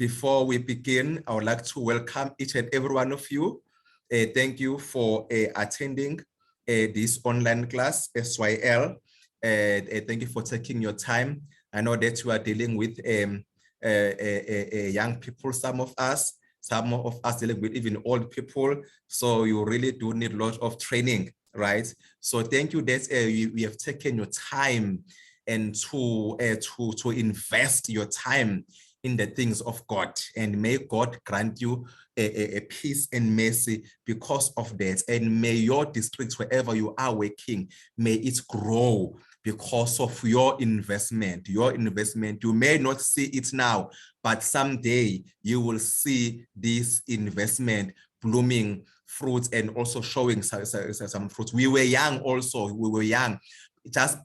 Before we begin, I would like to welcome each and every one of you. Thank you for attending this online class, SYL. Thank you for taking your time. I know that you are dealing with young people, some of us dealing with even old people. So you really do need a lot of training, right? So thank you that we have taken your time and to invest your time in the things of God, and may God grant you a peace and mercy because of that. And may your district, wherever you are working, may it grow because of your investment. Your investment, you may not see it now, but someday you will see this investment blooming fruits and also showing some fruits. We were young also, just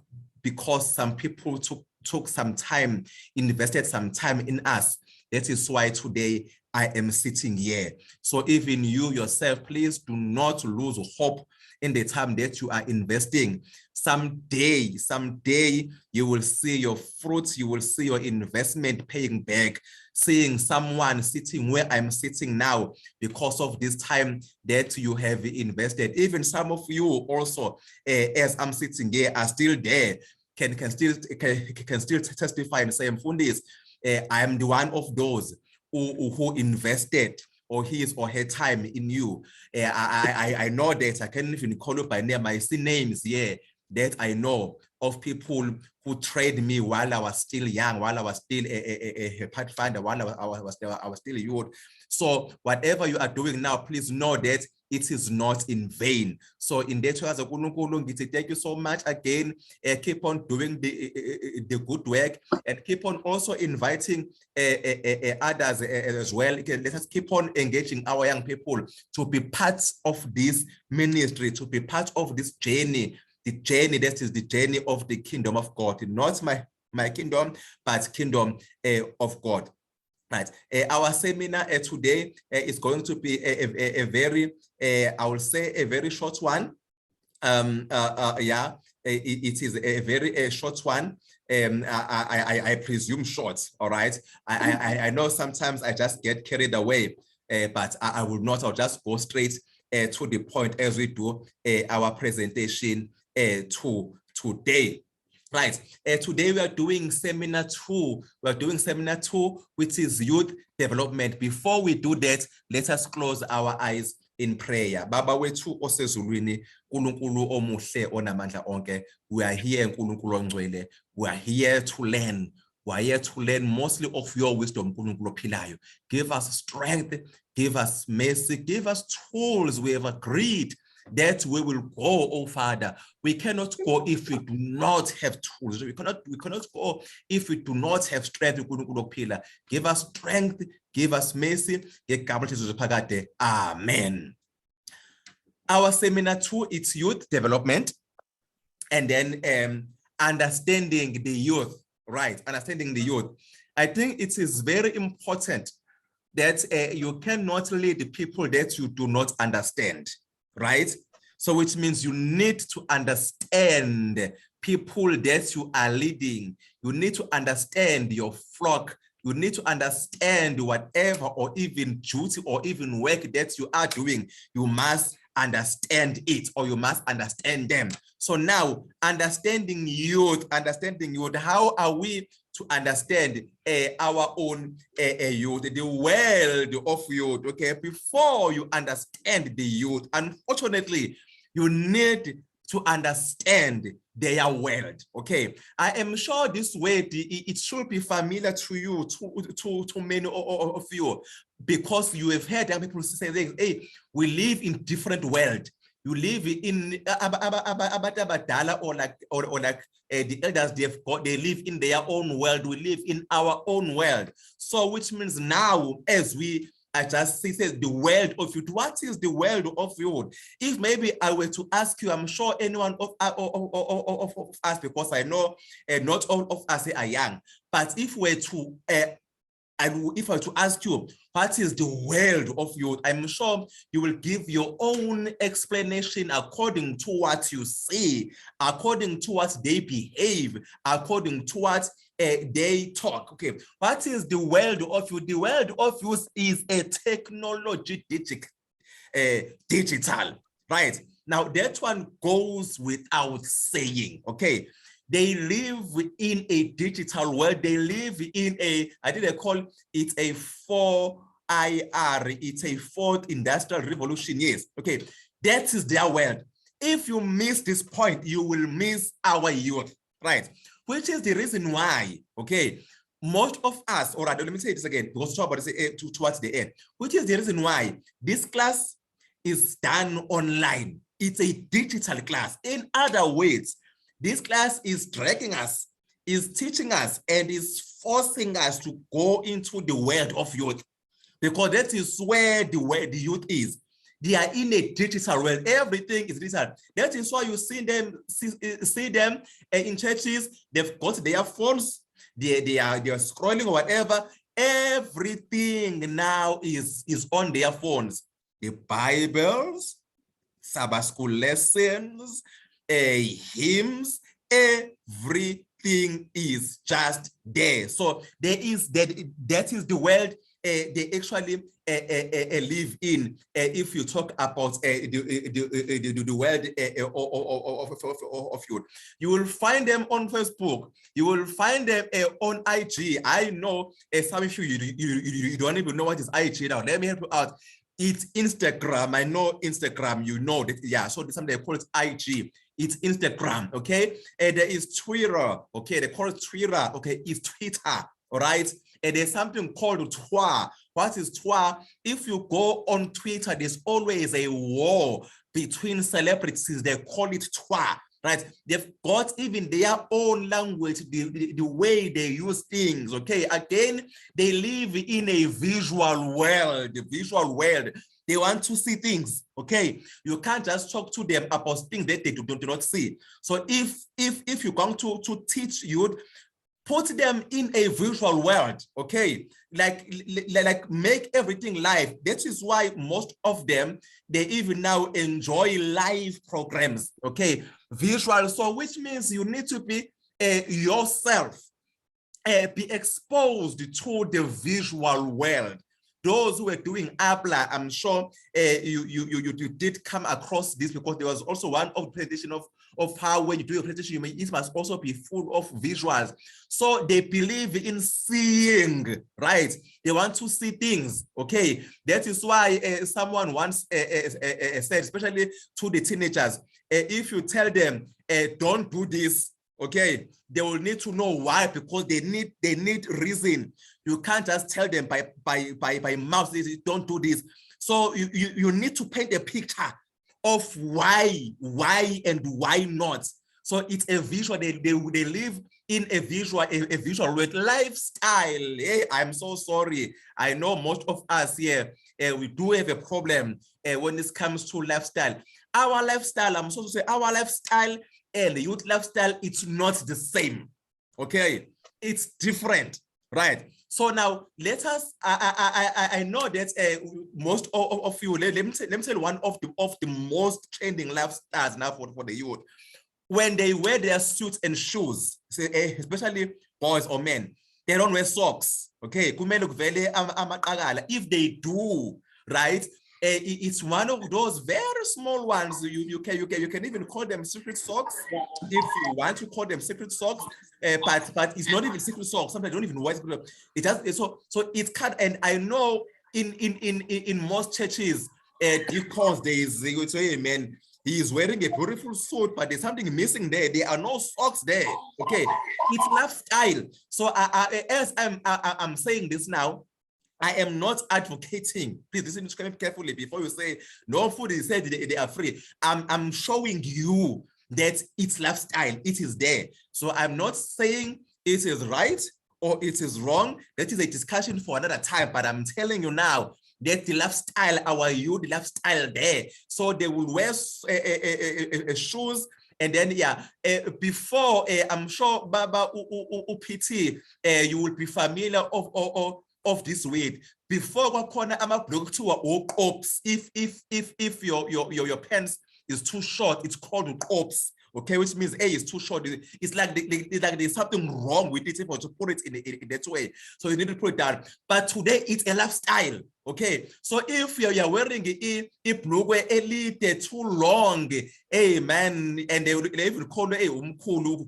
because some people took some time, invested some time in us. That is why today I am sitting here. So even you yourself, please do not lose hope in the time that you are investing. Someday you will see your fruits, you will see your investment paying back, seeing someone sitting where I'm sitting now because of this time that you have invested. Even some of you also, as I'm sitting here, are still there, can still testify and say, Mfundis, I am the one of those who invested or his or her time in you. I know that I can't even call you by name. I see names here that I know of people who trade me while I was still young, while I was still a pathfinder, while I was still a youth. So whatever you are doing now, please know that it is not in vain. So in that way, thank you so much again. Keep on doing the good work, and keep on also inviting others as well. Let us keep on engaging our young people to be part of this ministry, to be part of this journey. The journey that is the journey of the kingdom of God, not my kingdom, but kingdom of God. Right. Our seminar today is going to be a very, I will say, a very short one. It is a very short one. I presume short. All right. I know sometimes I just get carried away, but I will not. I'll just go straight to the point as we do our presentation today. Right. Today we are doing seminar 2. We are doing seminar 2, which is youth development. Before we do that, let us close our eyes in prayer. Baba wethu osezulwini, uNkulunkulu omuhle onamandla onke. We are here, uNkulunkulu ongcwele. We are here to learn. We are here to learn mostly of your wisdom, uNkulunkulu ophilayo. Give us strength, give us mercy, give us tools. We have agreed that we will go, oh Father. We cannot go if we do not have tools. We cannot go if we do not have strength. Give us strength, give us mercy. Amen. Our seminar 2, it's youth development, and then understanding the youth, right? Understanding the youth. I think it is very important that you cannot lead the people that you do not understand. Right? So which means you need to understand people that you are leading. You need to understand your flock. You need to understand whatever or even duty or even work that you are doing. You must understand it, or you must understand them. So now, understanding youth, how are we to understand our own youth, the world of youth, okay? Before you understand the youth, unfortunately, you need to understand their world, okay? I am sure this word, it should be familiar to you, to many of you, because you have heard young people say, hey, we live in different world. You live in abadala, or like the elders, they live in their own world. We live in our own world. So which means now, as I just said, the world of youth. What is the world of youth? If maybe I were to ask you, I'm sure anyone of us, because I know not all of us are young, but if we're to if I were to ask you, what is the world of youth? I'm sure you will give your own explanation according to what you see, according to what they behave, according to what they talk. Okay, what is the world of youth? The world of youth is a technology digital, right? Now that one goes without saying, okay? They live in a digital world. They live in a, I think they call it a 4IR. It's a fourth industrial revolution, yes. Okay, that is their world. If you miss this point, you will miss our youth, right? Which is the reason why, okay, most of us, or let me say this again, because talk about this towards the end, which is the reason why this class is done online. It's a digital class. In other words, this class is dragging us, is teaching us, and is forcing us to go into the world of youth, because that is where the youth is. They are in a digital world. Everything is digital. That is why you see them in churches. They've got their phones. They are scrolling or whatever. Everything now is on their phones. The Bibles, Sabbath school lessons, hymns, everything is just there. So there is that is the world they actually live in. If you talk about the world of youth, you will find them on Facebook. You will find them on IG. I know some of you don't even know what is IG now. Let me help you out. It's Instagram. I know Instagram. You know that. Yeah. So something they call it IG. It's Instagram. Okay. And there is Twitter. Okay. They call it Twitter. Okay. It's Twitter. All right. And there's something called Twa. What is Twa? If you go on Twitter, there's always a war between celebrities. They call it Twa, right? They've got even their own language, the way they use things, okay? Again, they live in a visual world, the visual world. They want to see things, okay? You can't just talk to them about things that they do not see. So if you're going to teach youth, put them in a visual world, okay? Like make everything live. That is why most of them, they even now enjoy live programs, okay? Visual, so which means you need to be yourself, be exposed to the visual world. Those who are doing APLA, I'm sure you did come across this, because there was also one of the presentation of how when you do a presentation, it must also be full of visuals. So they believe in seeing, right? They want to see things, okay? That is why someone once said, especially to the teenagers, if you tell them, don't do this, okay, they will need to know why, because they need reason. You can't just tell them by mouth, don't do this. So you need to paint a picture of why and why not. So it's a visual. They live in a visual with lifestyle. Hey, I'm so sorry. I know most of us here, we do have a problem when it comes to lifestyle. Our lifestyle, I'm supposed to say, our lifestyle and the youth lifestyle, it's not the same. Okay, it's different, right? So now let us. I know that most of you. Let me tell one of the most trending lifestyles now for the youth. When they wear their suits and shoes, especially boys or men, they don't wear socks. Okay, if they do, right? It's one of those very small ones. You can even call them secret socks if you want to call them secret socks. But it's not even secret socks. Sometimes I don't even wear secret. It does. So it can. And I know in most churches, because there is, you would say, man, he is wearing a beautiful suit, but there's something missing there. There are no socks there. Okay, it's lifestyle. So as I'm saying this now, I am not advocating. Please listen to me carefully before you say no food is said they are free. I'm showing you that it's lifestyle. It is there. So I'm not saying it is right or it is wrong. That is a discussion for another time. But I'm telling you now that the lifestyle, our youth, the lifestyle there. So they will wear shoes. And then, yeah, before, I'm sure, Baba UPT, you will be familiar of this weight. Before if your pants is too short, it's called ops. okay, which means A is too short. It's like there's something wrong with it if you to put it in that way. So you need to put it down. But today it's a lifestyle. Okay, so if you're wearing a blue elite too long, hey man, and they even call it umkhulu,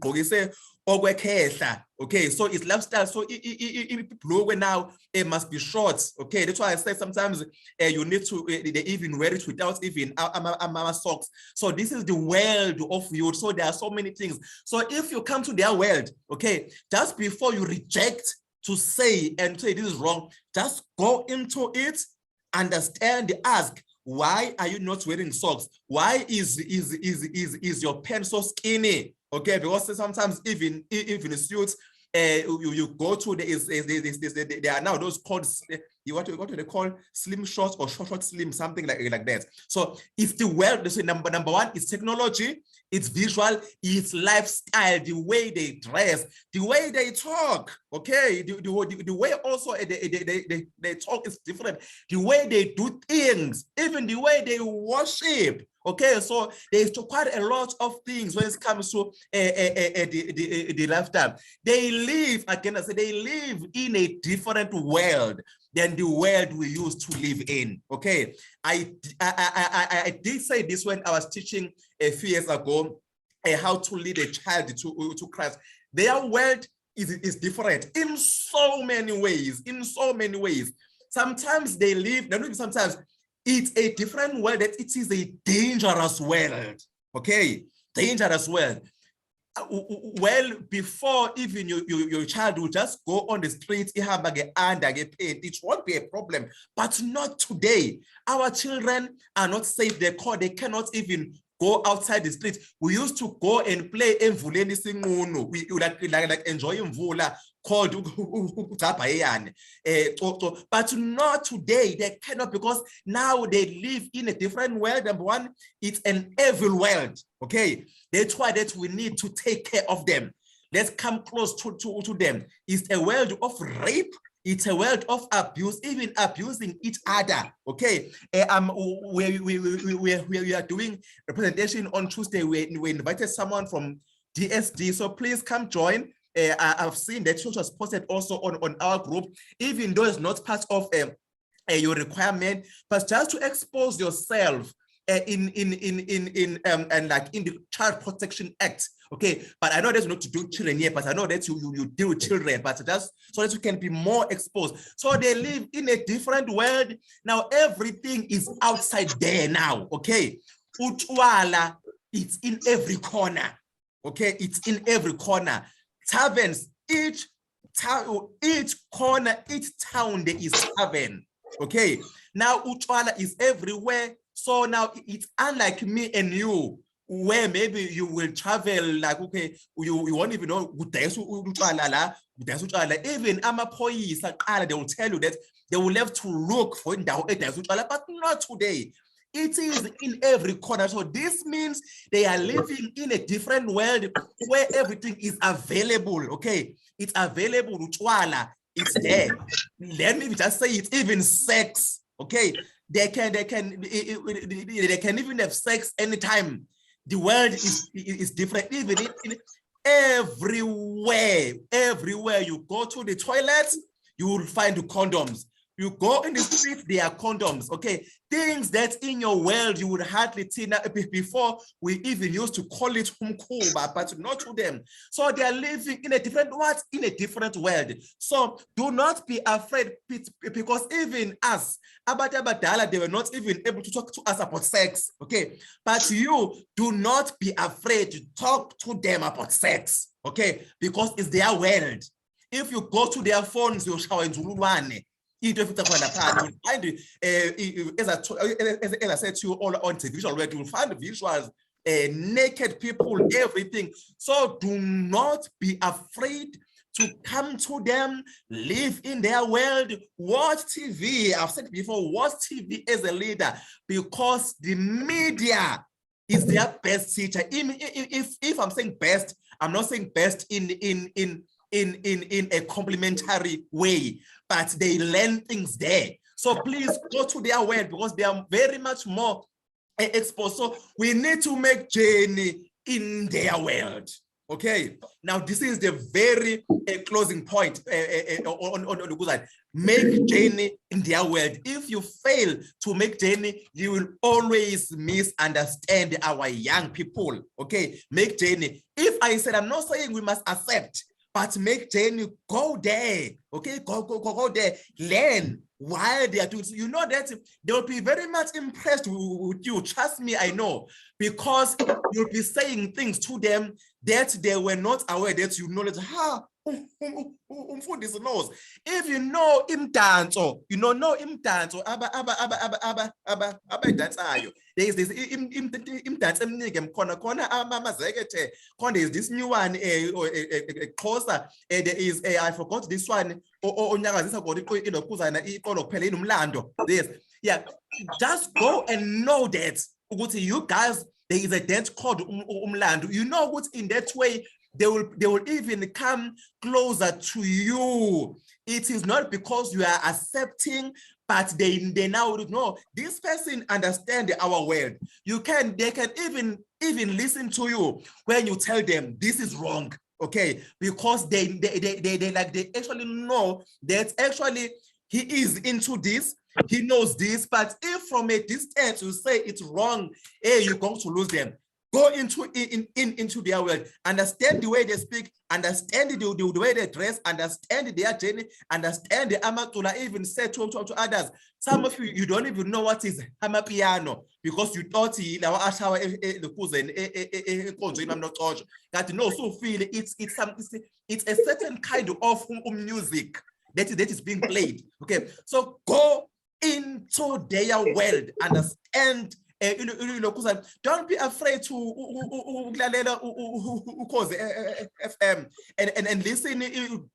okay, so it's lifestyle. So blue now it must be short. Okay, that's why I say sometimes you need to they even wear it without even socks. So this is the world of youth. So there are so many things. So if you come to their world, okay, just before you reject to say and say this is wrong, just go into it, understand, ask, why are you not wearing socks? Why is your pants so skinny? Okay, because sometimes even suits, you go to there are now those called what do they call slim shorts or short slim, something like that. So it's the world. So number one is technology, it's visual, it's lifestyle, the way they dress, the way they talk. Okay, the way also they talk is different. The way they do things, even the way they worship. Okay, so there's quite a lot of things when it comes to the lifestyle. They live, again, I say they live in a different world than the world we used to live in. Okay, I did say this when I was teaching a few years ago how to lead a child to Christ. Their world is different in so many ways. In so many ways. Sometimes they live. Sometimes it's a different world. That it is a dangerous world. Okay, dangerous world. Well, before even your child will just go on the streets, it won't be a problem. But not today. Our children are not safe. They cannot even go outside the street. We used to go and play emvuleni singunu. We like enjoy mvula called but not today. They cannot, because now they live in a different world. Number one, it's an evil world. Okay, that's why that we need to take care of them. Let's come close to them. It's a world of rape. It's a world of abuse, even abusing each other. Okay, we are doing a presentation on Tuesday. We invited someone from DSD, so please come join. I've seen that which was posted also on our group, even though it's not part of your requirement, but just to expose yourself in the Child Protection Act. Okay, but I know there's not to do children here, but I know that you deal with children, but just so that you can be more exposed. So they live in a different world. Now everything is outside there now. Okay, utwala, it's in every corner. Okay, it's in every corner. Taverns, each corner, each town there is tavern. Okay, now utwala is everywhere. So now it's unlike me and you, where maybe you will travel like, okay, you won't even know even they will tell you that they will have to look for but not today. It is in every corner. So this means they are living in a different world where everything is available. Okay, it's available. It's there. Let me just say it's even sex. Okay, they can even have sex anytime. The world is different. Even in everywhere you go to the toilet, you will find the condoms. You go in the street, there are condoms. Okay, things that in your world you would hardly see before. We even used to call it humkuba, but not to them. So they are living in a different what? In a different world. So do not be afraid, because even us, Abadala, they were not even able to talk to us about sex. Okay, but you do not be afraid to talk to them about sex. Okay, because it's their world. If you go to their phones, you'll show in Zuluwane. As I said to you all on the visual world, you will find the visuals, naked people, everything. So do not be afraid to come to them, live in their world, watch TV. I've said before, watch TV as a leader, because the media is their best teacher. If I'm saying best, I'm not saying best in a complimentary way, but they learn things there. So please go to their world, because they are very much more exposed. So we need to make journey in their world. Okay, now this is the very closing point on make journey in their world. If you fail to make journey, you will always misunderstand our young people. Okay, make journey. If I said, I'm not saying we must accept, but make journey, go there. Okay, go there, learn while they are doing. So you know that they will be very much impressed with you. Trust me, I know, because you'll be saying things to them that they were not aware that you know that umfundisi knows. If you know imdanso, you know imdanso abayidansayo. There is this imdanso eminingi khona amazekethe. There is this new one Xhosa. There is I forgot this one onyakazisa kodwa iqokuzana iqolo kuphela inomlando. This, yeah, just go and know that ukuthi you guys, there is a dance called umlando. You know what, in that way they will even come closer to you. It is not because you are accepting, but they now know this person understands our world. They can even listen to you when you tell them this is wrong. Okay, because they actually know that actually he is into this, he knows this, but if from a distance you say it's wrong, hey, you're going to lose them. Go into their world, understand the way they speak, understand the way they dress, understand their journey, understand the amatula. Even say to others, some of you don't even know what is amapiano because you thought that no, so feel it's a certain kind of music that is being played. Okay, so go into their world, understand. Don't be afraid to FM and listen to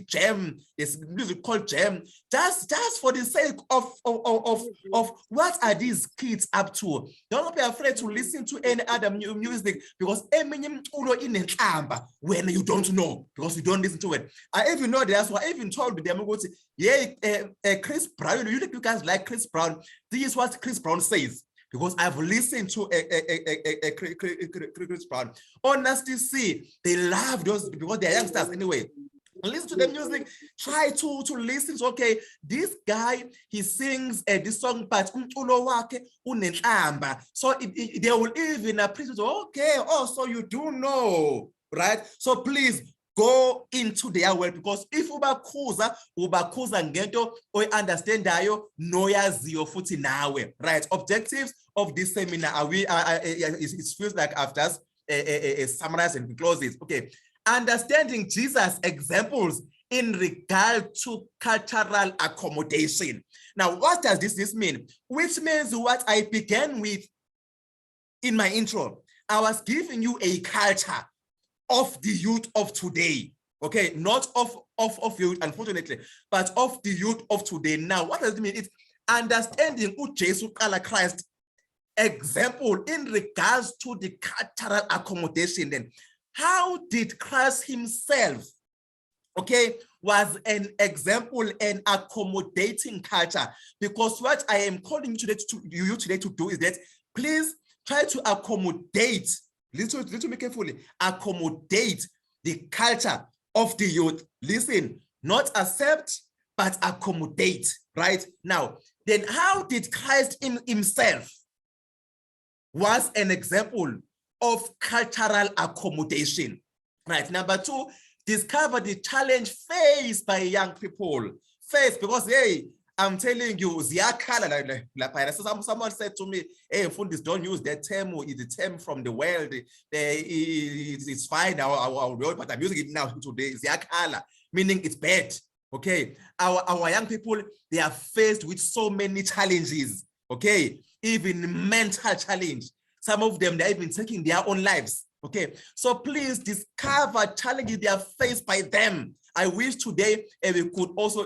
jam. This music called jam. Just for the sake of what are these kids up to. Don't be afraid to listen to any other music because when you don't know, because you don't listen to it. I even know that's why I even told them, yeah, Chris Brown. You guys like Chris Brown. This is what Chris Brown says. Because I've listened to Chris Brown. Honestly, see, they love those because they're youngsters anyway. Listen to the music, try to listen to, okay, this guy, he sings this song, but so they will even appreciate, okay, oh, so you do know, right? So please, go into their world, because if ubakhuza ngento oyiunderstandayo noyaziyo futhi nawe, right? Objectives of this seminar are it feels like I've just summarized and closed it. Okay, understanding Jesus' examples in regard to cultural accommodation. Now, what does this mean? Which means what I began with in my intro. I was giving you a culture of the youth of today, okay, not of youth, unfortunately, but of the youth of today. Now, what does it mean? It's understanding who Jesus Christ example in regards to the cultural accommodation. Then, how did Christ himself, okay, was an example and accommodating culture? Because what I am calling you today to do is that please try to accommodate. Listen to me carefully. Accommodate the culture of the youth. Listen, not accept, but accommodate, right? Now, then how did Christ himself was an example of cultural accommodation, right? Number two, discover the challenge faced by young people. Because, hey, I'm telling you, someone said to me, hey, Fundis, don't use that term. It's a term from the world. It's fine, but I'm using it now today. Ziyakhala, meaning it's bad. Okay, our young people, they are faced with so many challenges. Okay, even mental challenge. Some of them, they're even taking their own lives. Okay, so please discover challenges they are faced by them. I wish today we could also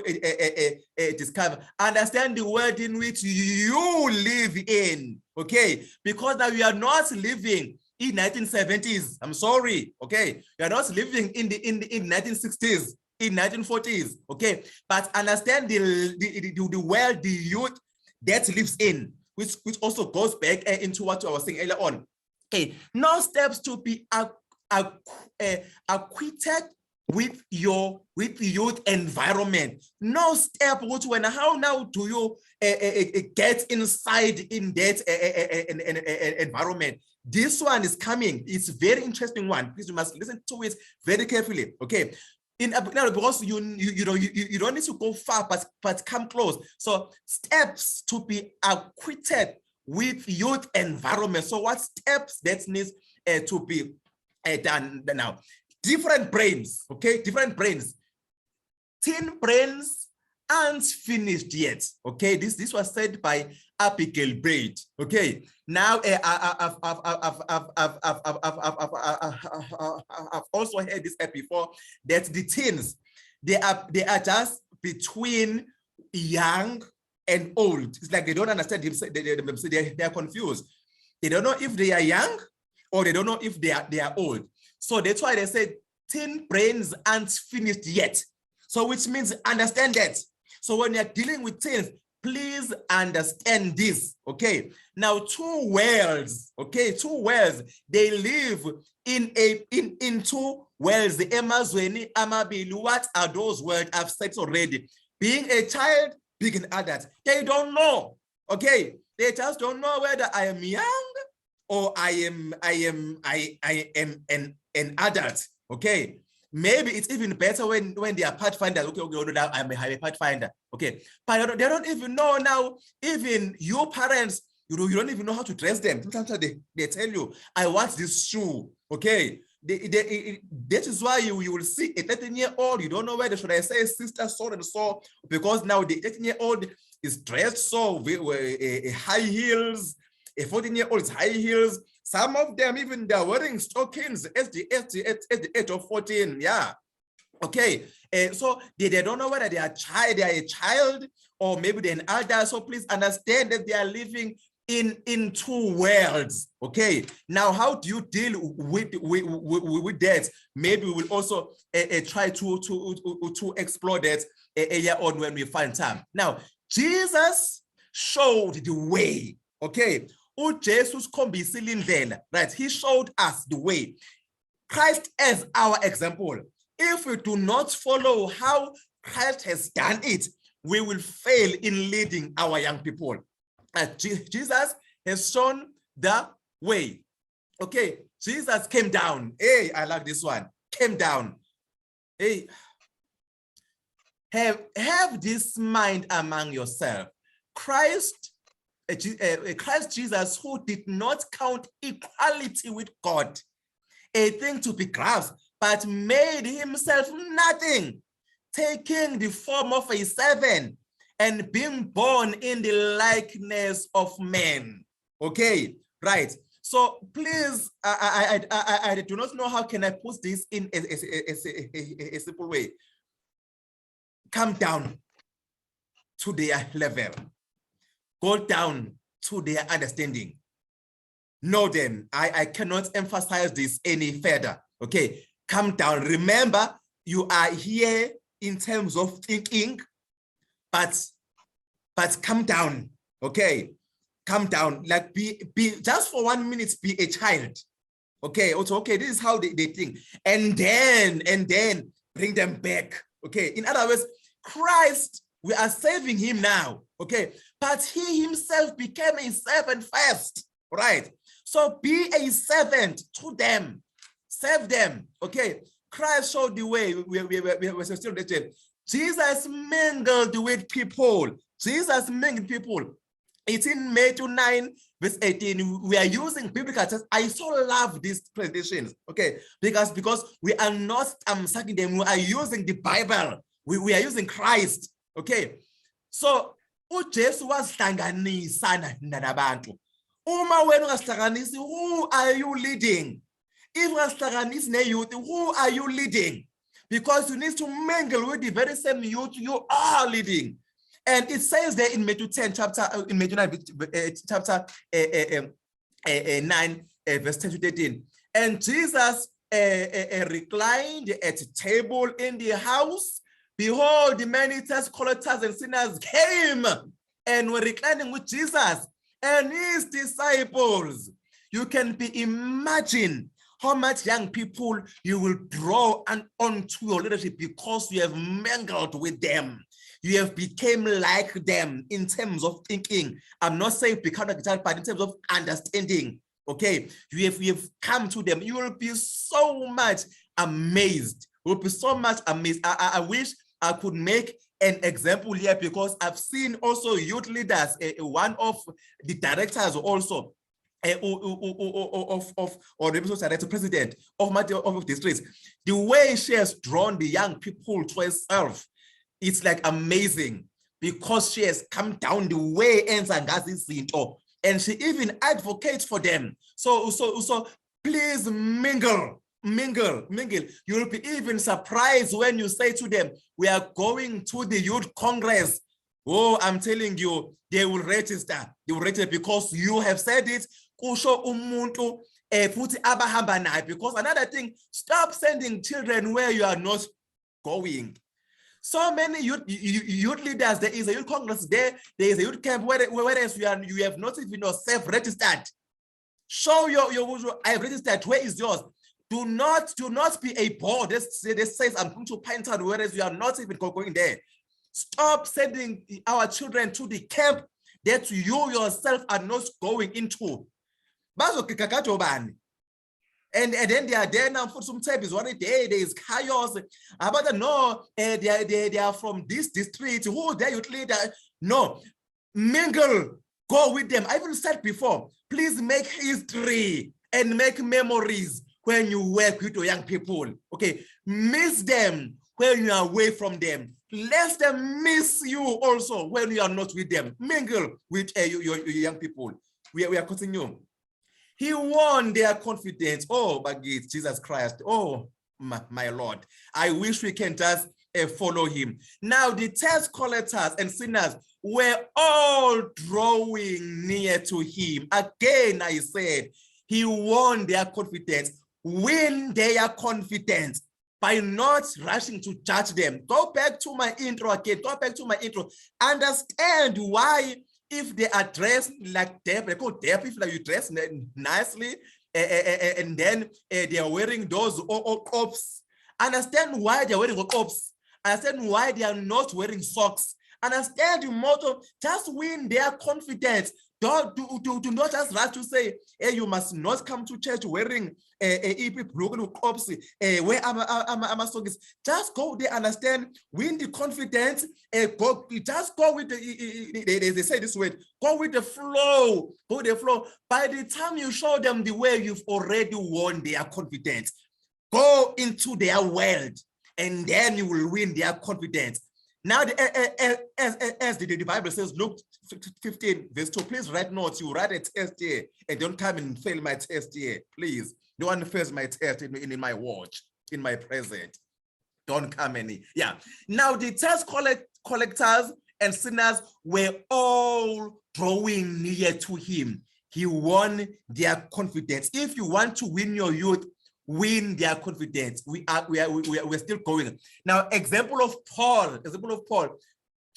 discover, understand the world in which you live in, okay? Because now we are not living in 1970s. I'm sorry, okay? We are not living in 1960s, in 1940s, okay? But understand the world the youth that lives in, which also goes back into what I was saying earlier on. Okay, no steps to be acquitted with your youth environment. No step which when how now do you get inside in that environment. This one is coming. It's a very interesting one. Please, you must listen to it very carefully. Okay. Because you don't need to go far, but come close. So steps to be acquitted with youth environment. So what steps that needs to be done now? Different brains, okay? Different brains. Teen brains aren't finished yet, okay? This was said by Abigail Braid, okay? Now I've also heard this before, that the teens, they are just between young and old. It's like they don't understand themselves. They are confused. They don't know if they are young or they don't know if they are old. So that's why they say teen brains aren't finished yet. So which means understand that. So when you're dealing with teens, please understand this, okay? Now, two worlds, okay? Two worlds, they live in two worlds. What are those words? I've said already. Being a child, being an adult. They don't know, okay? They just don't know whether I am young or I am an adult, okay? Maybe it's even better when they are pathfinders. Okay, now I'm a pathfinder. Okay, but they don't even know now. Even your parents, you don't even know how to dress them. Sometimes they tell you, I want this shoe. Okay, that is why you will see a 13-year-old. You don't know whether should I say sister so and so, because now the 13-year-old is dressed so high heels. A 14-year-old is high heels. Some of them even they're wearing stockings at the age of 14. Yeah. Okay. So they don't know whether they are a child or maybe they're an adult. So please understand that they are living in two worlds. Okay. Now, how do you deal with that? Maybe we will also try to explore that earlier on when we find time. Now, Jesus showed the way. Okay. Jesus right? He showed us the way. Christ as our example. If we do not follow how Christ has done it, we will fail in leading our young people. Jesus has shown the way. Okay, Jesus came down. Hey, I like this one. Came down. Hey, have this mind among yourself. Christ Jesus, who did not count equality with God a thing to be grasped, but made himself nothing, taking the form of a servant and being born in the likeness of men. Okay, right. So please, I do not know how can I put this in a simple way. Come down to their level. Go down to their understanding. Know them. I cannot emphasize this any further. Okay, come down. Remember, you are here in terms of thinking, but come down. Okay, come down. Like be just for 1 minute, be a child. Okay, also okay. This is how they think, and then bring them back. Okay, in other words, Christ, we are saving him now. Okay, but he himself became a servant first, right? So be a servant to them, serve them. Okay, Christ showed the way. We still there. Jesus mingled with people. Jesus mingled people. It's in Matthew 9, verse 18. We are using biblical texts. I so love these presentations. Okay, because we are not sucking them. We are using the Bible. We are using Christ. Okay, so uJesu wasihlanganisa nabantu. Uma wena ungasihlanganisi, who are you leading? If ungasihlanganisi ne-youth, who are you leading? Because you need to mingle with the very same youth you are leading. And it says there in Matthew 10, in Matthew 9, chapter 9, verse 10 to 13. And Jesus reclined at a table in the house. Behold, the many tax collectors and sinners came and were reclining with Jesus and his disciples. You can imagine how much young people you will draw onto your leadership because you have mingled with them. You have become like them in terms of thinking. I'm not saying become like that, but in terms of understanding. Okay, you have come to them. You will be so much amazed. You will be so much amazed. I wish I could make an example here because I've seen also youth leaders. One of the directors also or the director president of districts. The way she has drawn the young people to herself, it's like amazing because she has come down the way and she even advocates for them. So please mingle. You'll be even surprised when you say to them, we are going to the youth congress. Oh, I'm telling you, they will register. They will register because you have said it. Because another thing, stop sending children where you are not going. So many youth leaders, there is a youth congress there is a youth camp, whereas you have not even self-registered. Show your I have registered, where is yours? Do not be a board that says I'm going to Pine Town, whereas you are not even going there. Stop sending our children to the camp that you yourself are not going into. And then they are there now for some time. Is one day there is chaos. But no, they are from this district. Who they youth leader? No, mingle, go with them. I even said before, please make history and make memories when you work with your young people. Okay, miss them when you are away from them. Let them miss you also when you are not with them. Mingle with your young people. We are continuing. He won their confidence. Oh, but Jesus Christ. Oh, my Lord. I wish we can just follow him. Now, the tax collectors and sinners were all drawing near to him. Again, I said, he won their confidence. Win their confidence by not rushing to judge them. Go back to my intro again. Go back to my intro. Understand why, if they are dressed like Deb, they call Deb, if like you dress nicely, and then they are wearing those ops. Understand why they are wearing ops. Understand why they are not wearing socks. Understand the motto. Just win their confidence. Do not just rush to say, hey, you must not come to church wearing a broken ops. Where am socks? Just go there, understand, win the confidence. Just go with they say this word, go with the flow. Go with the flow. By the time you show them the way, you've already won their confidence. Go into their world, and then you will win their confidence. Now, as the Bible says, Luke 15, verse 2, please write notes. You write a test here and don't come and fail my test here. Please, no one fails my test in my watch, in my present. Don't come any. Yeah. Now, the tax collectors and sinners were all drawing near to him. He won their confidence. If you want to win your youth, win their confidence. We're still going. Now, example of Paul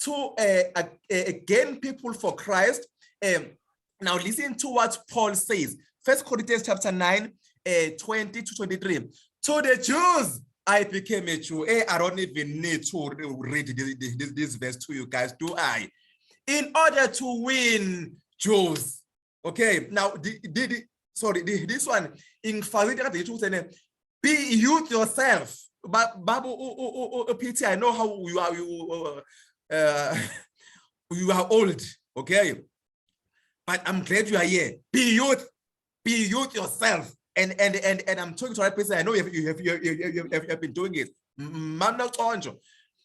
to again people for Christ. Now listen to what Paul says. 1 Corinthians chapter 9, 20 to 23. To the Jews, I became a Jew. I don't even need to read this verse to you guys, do I? In order to win Jews. Okay, now this one in be youth yourself. But Babu PT, I know how you are old, okay? But I'm glad you are here. Be youth yourself. And I'm talking to the right person. I know you have been doing it.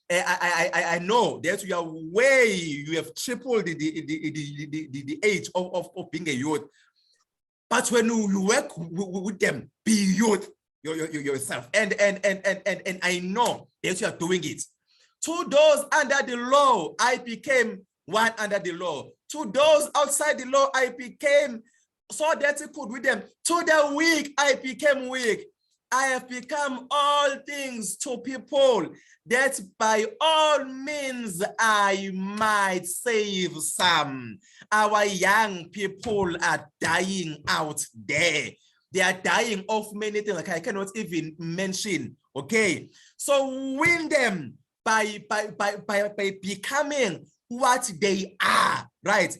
I know that you have tripled the age of being a youth. But when you work with them, be youth yourself. And I know that you are doing it. To those under the law, I became one under the law. To those outside the law, I became so that you could with them. To the weak, I became weak. I have become all things to people, that by all means I might save some. Our young people are dying out there. They are dying of many things like I cannot even mention. Okay, so win them by becoming what they are, right?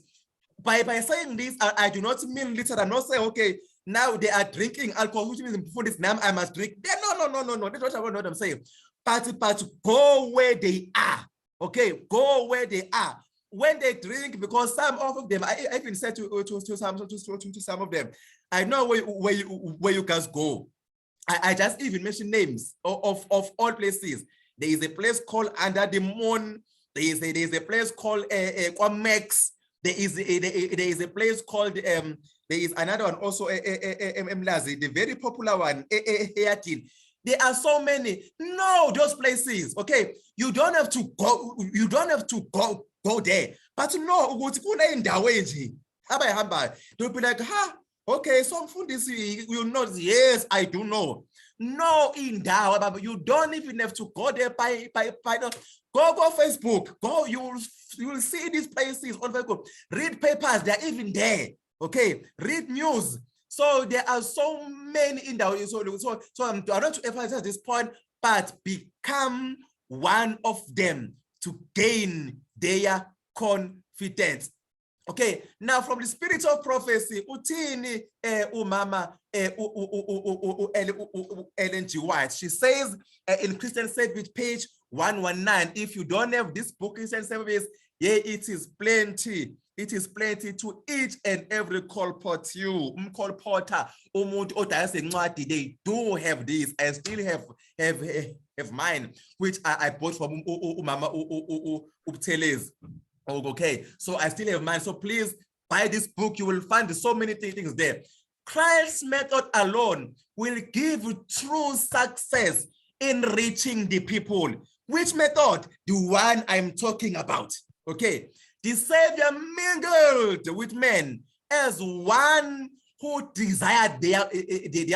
By saying this, I do not mean literal. I'm not saying, okay, now they are drinking alcohol, which means before this now I must drink. No. That's what I'm saying. But go where they are. Okay, go where they are. When they drink, because some of them, I even said to some of them, I know where you guys go. I just even mentioned names of all places. There is a place called Under the Moon. There is a place called Quamex. There is a place called there is another one also Mlazi, the very popular one Hayatin. There are so many. No, those places. Okay, you don't have to go. You don't have to go there. But no, they'll be like, okay, so you know, yes, I do know. No, in Dawa, you don't even have to go there by go Facebook. Go, you will see these places on Facebook. Read papers, they're even there. Okay, read news. So there are so many in Dawa. So I'm not to emphasize this point, but become one of them to gain their confidence. Okay, now from the spirit of prophecy, utini umama Ellen G. White. She says in Christian Service page 119, if you don't have this book, Christian Service, yeah, it is plenty. It is plenty to each and every colport you. Colporter, they do have this. I still have mine, which I bought from Mama Upteles. Okay, so I still have mine. So please buy this book. You will find so many things there. Christ's method alone will give you true success in reaching the people. Which method? The one I'm talking about. Okay, the Savior mingled with men as one who desired their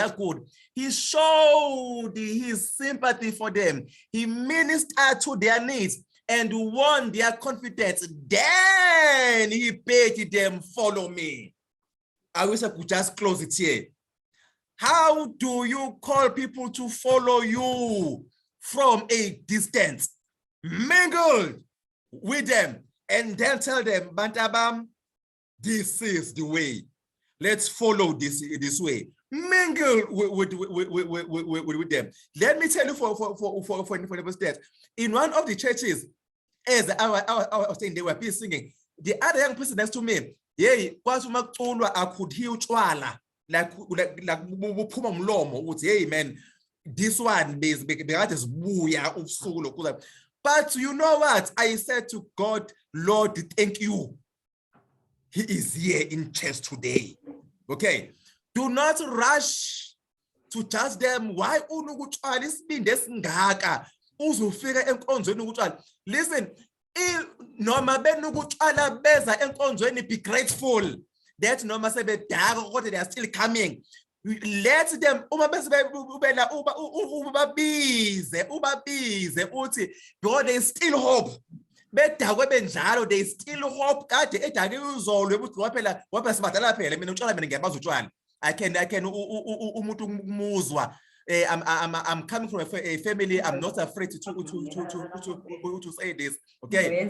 good. He showed his sympathy for them. He ministered to their needs and won their confidence. Then he bade them follow me. I wish I could just close it here. How do you call people to follow you from a distance? Mingle with them and then tell them, Bantabam, this is the way. Let's follow this way. Mingle with them. Let me tell you for the first, in one of the churches, as I was saying, they were singing. The other young person next to me, yeah, I could hear chwala, like hey man, this one is but you know what? I said to God, Lord, thank you. He is here in church today. Okay. Do not rush to judge them. Why listen, be grateful that they are still coming. Let them because they still hope. They still hope. I can I'm coming from a family. I'm not afraid to say this. Okay.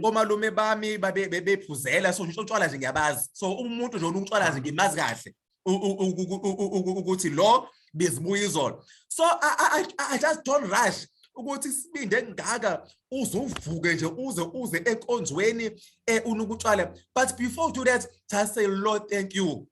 Omalume bami babephuzela so utshwala nje ngiyabazi. So umuntu nje utshwala nje ngimazi kahle. Ukuthi lo bezibuyizolo. So I just don't rush ukuthi sibinde ngaka uzuvuke nje uze enkonzweni unukutshwala. But before you do that, just say, Lord, thank you.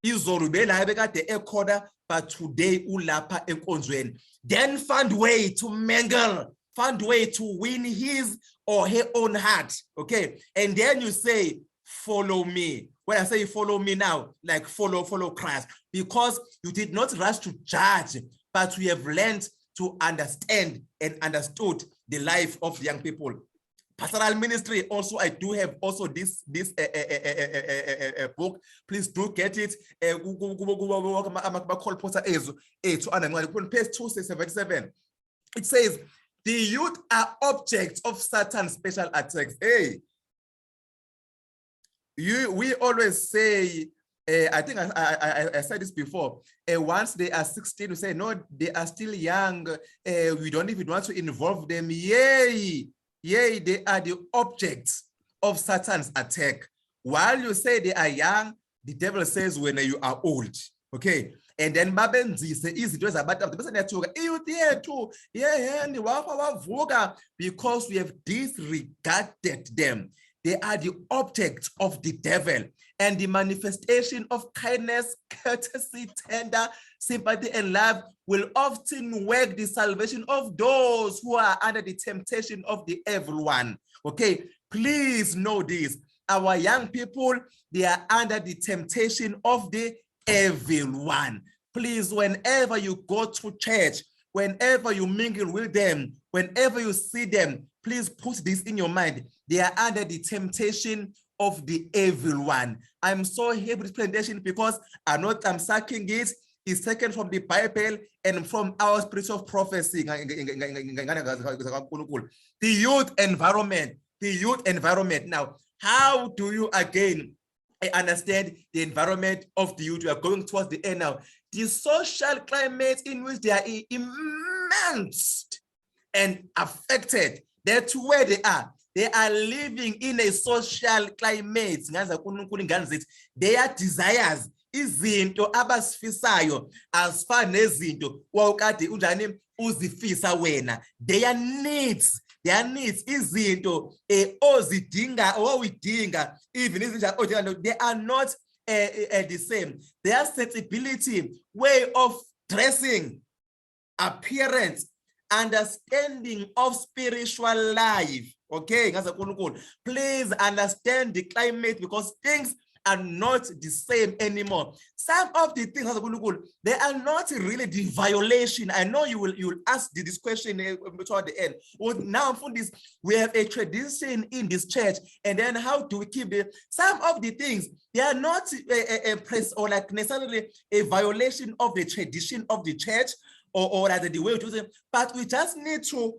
Izolo bela bekade ekhona, but today ulapha enkonzweni. Then find way to mingle, find way to win his or her own heart. Okay, and then you say, follow me. When I say follow me now, like follow Christ, because you did not rush to judge, but we have learned to understand and understood the life of young people. Pastoral ministry. Also, I do have also this book. Please do get it. Page 277. It says the youth are objects of Satan's special attacks. Hey, we always say, I think I said this before, once they are 16, we say, no, they are still young. We don't even want to involve them. Yay, they are the objects of Satan's attack. While you say they are young, the devil says when you are old. Okay. And then babenzise izinto zabantu bese niyathuka iyouth yethu yeheni wafa wavuka, because we have disregarded them. They are the object of the devil, and the manifestation of kindness, courtesy, tender sympathy, and love will often work the salvation of those who are under the temptation of the evil one. Okay, please know this. Our young people, they are under the temptation of the evil one. Please, whenever you go to church, whenever you mingle with them, whenever you see them, please put this in your mind. They are under the temptation of the evil one. I'm so happy with this presentation because I'm sucking it. It's taken from the Bible and from our spiritual prophecy. The youth environment. The youth environment. Now, how do you again understand the environment of the youth? We are going towards the end now. The social climate in which they are immense and affected. That's where they are. They are living in a social climate. Their desires, izinto abasifisayo asifana nezinto wawukade unjani uzifisa wena. Their needs, izinto ozidinga owidinga, even izinto they are not the same. Their sensibility, way of dressing, appearance, understanding of spiritual life. Okay, please understand the climate, because things are not the same anymore. Some of the things, they are not really the violation. I know you will ask this question toward the end. Well, now for this, we have a tradition in this church, and then how do we keep it? Some of the things, they are not a press or like necessarily a violation of the tradition of the church, or rather the way we do it, but we just need to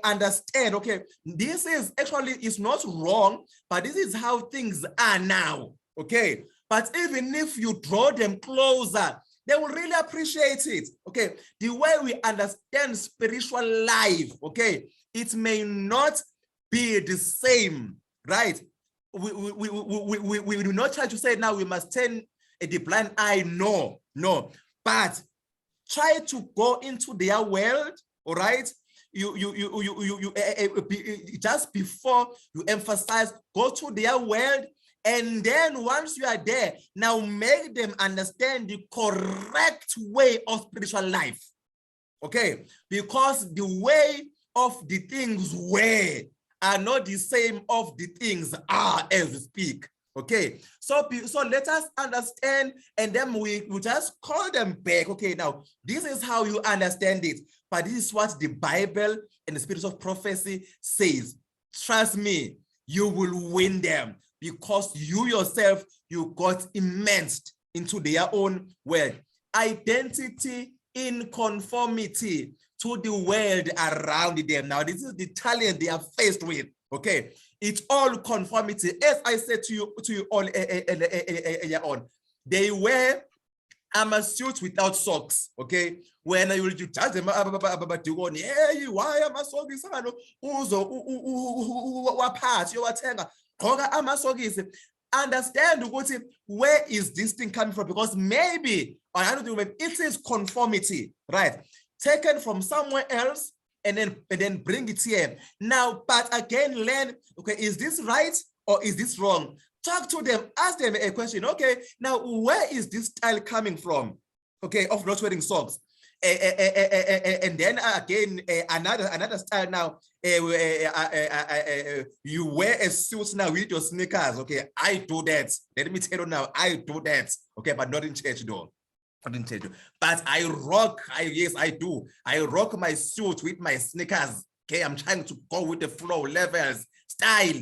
understand, okay, this is actually is not wrong, but this is how things are now, okay? But even if you draw them closer, they will really appreciate it, okay? The way we understand spiritual life, okay, it may not be the same, right? We do not try to say now we must turn the blind eye, no, but try to go into their world, all right? Just before you emphasize, go to their world, and then once you are there, now make them understand the correct way of spiritual life, okay? Because the way of the things were are not the same of the things are as we speak. Okay, so let us understand, and then we just call them back. Okay, now this is how you understand it, but this is what the Bible and the spirit of prophecy says. Trust me, you will win them, because you yourself, you got immersed into their own world. Identity in conformity to the world around them. Now, this is the challenge they are faced with. Okay, it's all conformity. As I said to you all earlier on, they wear suits without socks. Okay, when you judge them, hey, why am I so this? Understand where is this thing coming from? Because maybe it is conformity, right? Taken from somewhere else, and then bring it here. Now, but again, learn, okay, is this right or is this wrong? Talk to them, ask them a question. Okay, now where is this style coming from? Okay, of not wearing socks. And then again, another style now, you wear a suit now with your sneakers. Okay, I do that. Let me tell you now, I do that. Okay, but not in church though. But I rock, yes, I do. I rock my suit with my sneakers Okay, I'm trying to go with the flow, levels, style.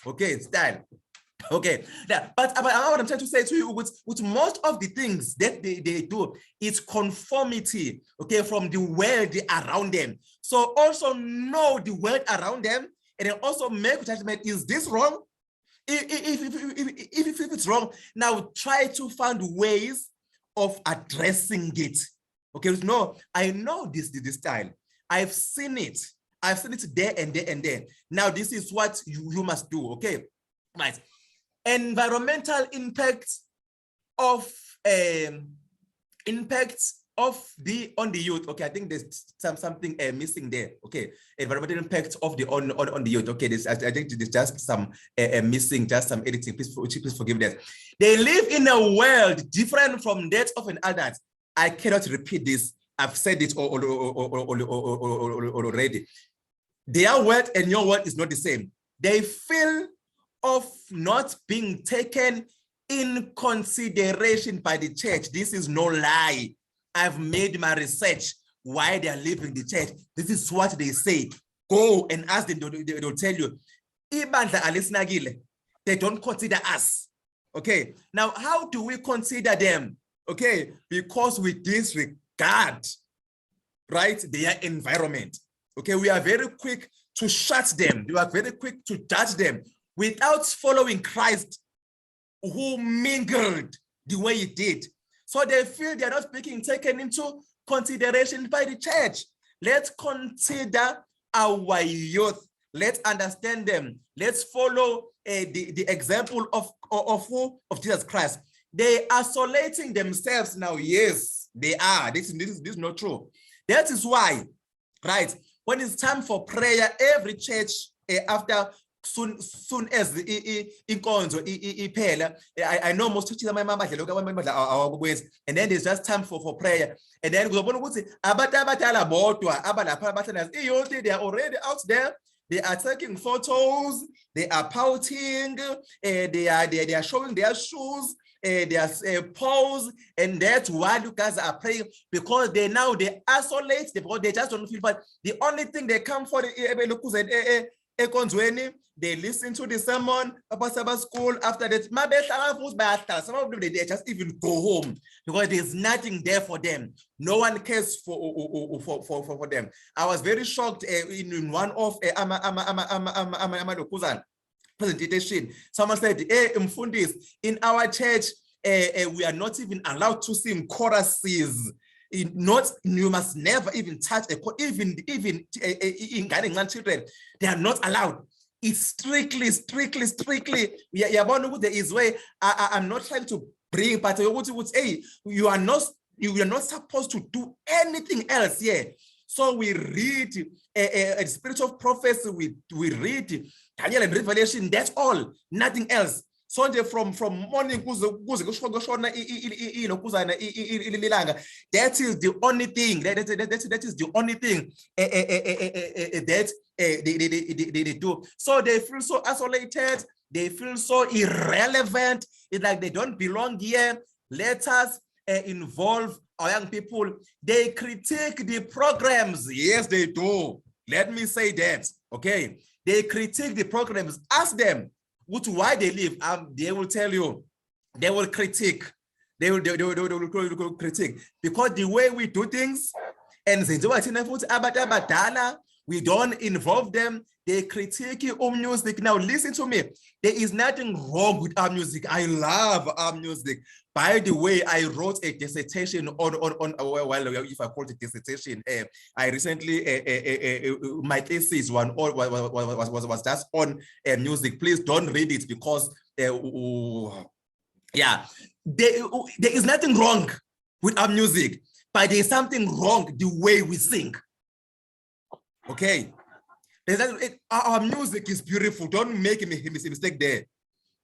Okay, style. Okay, yeah, but what I'm trying to say to you, with most of the things that they do, it's conformity, okay, from the world around them. So also know the world around them, and then also make judgment, is this wrong? If it's wrong, now try to find ways of addressing it. Okay, no, I know this style. I've seen it there and there and there. Now this is what you must do. Okay, right. Environmental impacts of on the youth. Okay, I think there's something missing there. Okay, environmental impacts of the on the youth. Okay, I think there's just some missing, just some editing. Please forgive that. They live in a world different from that of an adult. I cannot repeat this. I've said it already. Their word and your word is not the same. They feel of not being taken in consideration by the church. This is no lie. I've made my research why they are leaving the church. This is what they say. Go and ask them, they'll tell you. They don't consider us. Okay, now how do we consider them? Okay, because we disregard, right, their environment. Okay, we are very quick to shut them. We are very quick to judge them without following Christ, who mingled the way he did. So they feel they're not being taken into consideration by the church. Let's consider our youth. Let's understand them. Let's follow the example of who? Of Jesus Christ. They are isolating themselves now. Yes, they are. This is not true. That is why, right, when it's time for prayer, every church after soon as inkonzo iphela, I know most churches and then there's just time for prayer, and then uzobona ukuthi abantu abadala bodwa abalapha abathanda they are already out there. They are taking photos, they are pouting, they are showing their shoes, they are pose, and that's why you guys are praying, because they isolate, because they just don't feel. But the only thing they come for they listen to the sermon about school. After that, some of them they just even go home because there's nothing there for them. No one cares for them. I was very shocked in one of presentation. Someone said, "Hey, Mfundis, in our church, we are not even allowed to sing choruses. You must never even touch even in guiding children. They are not allowed. It's strictly. There is way. I'm not trying to bring, but hey, you are not supposed to do anything else here." So we read a spiritual prophecy. We read Daniel and Revelation. That's all. Nothing else. So from morning that is the only thing that is the only thing that they do. So they feel so isolated, they feel so irrelevant. It's like they don't belong here. Let us involve our young people. They critique the programs. Yes, they do. Let me say that. Okay, they critique the programs. Ask them why they leave. They will tell you. They will critique. They will critique because the way we do things, and we don't involve them. They critique our music. Now listen to me. There is nothing wrong with our music. I love our music. By the way, I wrote a dissertation on well, if I call it dissertation, I recently my thesis was just on music. Please don't read it because yeah, there is nothing wrong with our music, but there is something wrong the way we sing. Okay, our music is beautiful. Don't make a mistake there.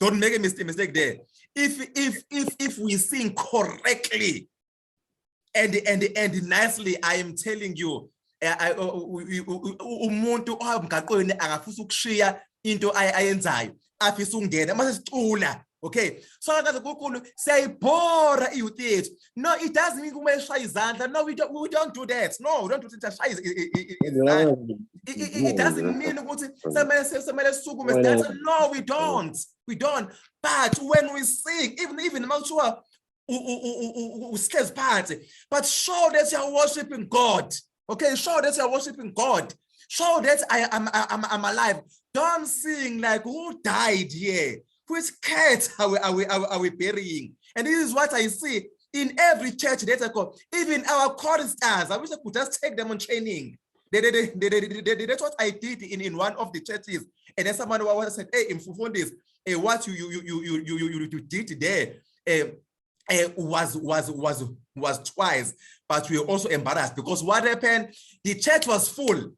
Don't make a mistake there. If we sing correctly and nicely, I am telling you, umuntu into ayenzayo afisa ukungena masicula Okay, so say bora youth. No, it doesn't mean no, we don't do that. No, we don't do that. It doesn't mean no, we don't. We don't. But when we sing, even Malchua stays part, but show that you're worshiping God. Okay, show that you're worshiping God. Show that I'm alive. Don't sing like who died here. Which cat are we burying? And this is what I see in every church that I go. Even our choristers, I wish I could just take them on training. That's what I did in one of the churches. And then someone said, "Hey, in Fufundis, what you did there was twice, but we were also embarrassed because what happened? The church was full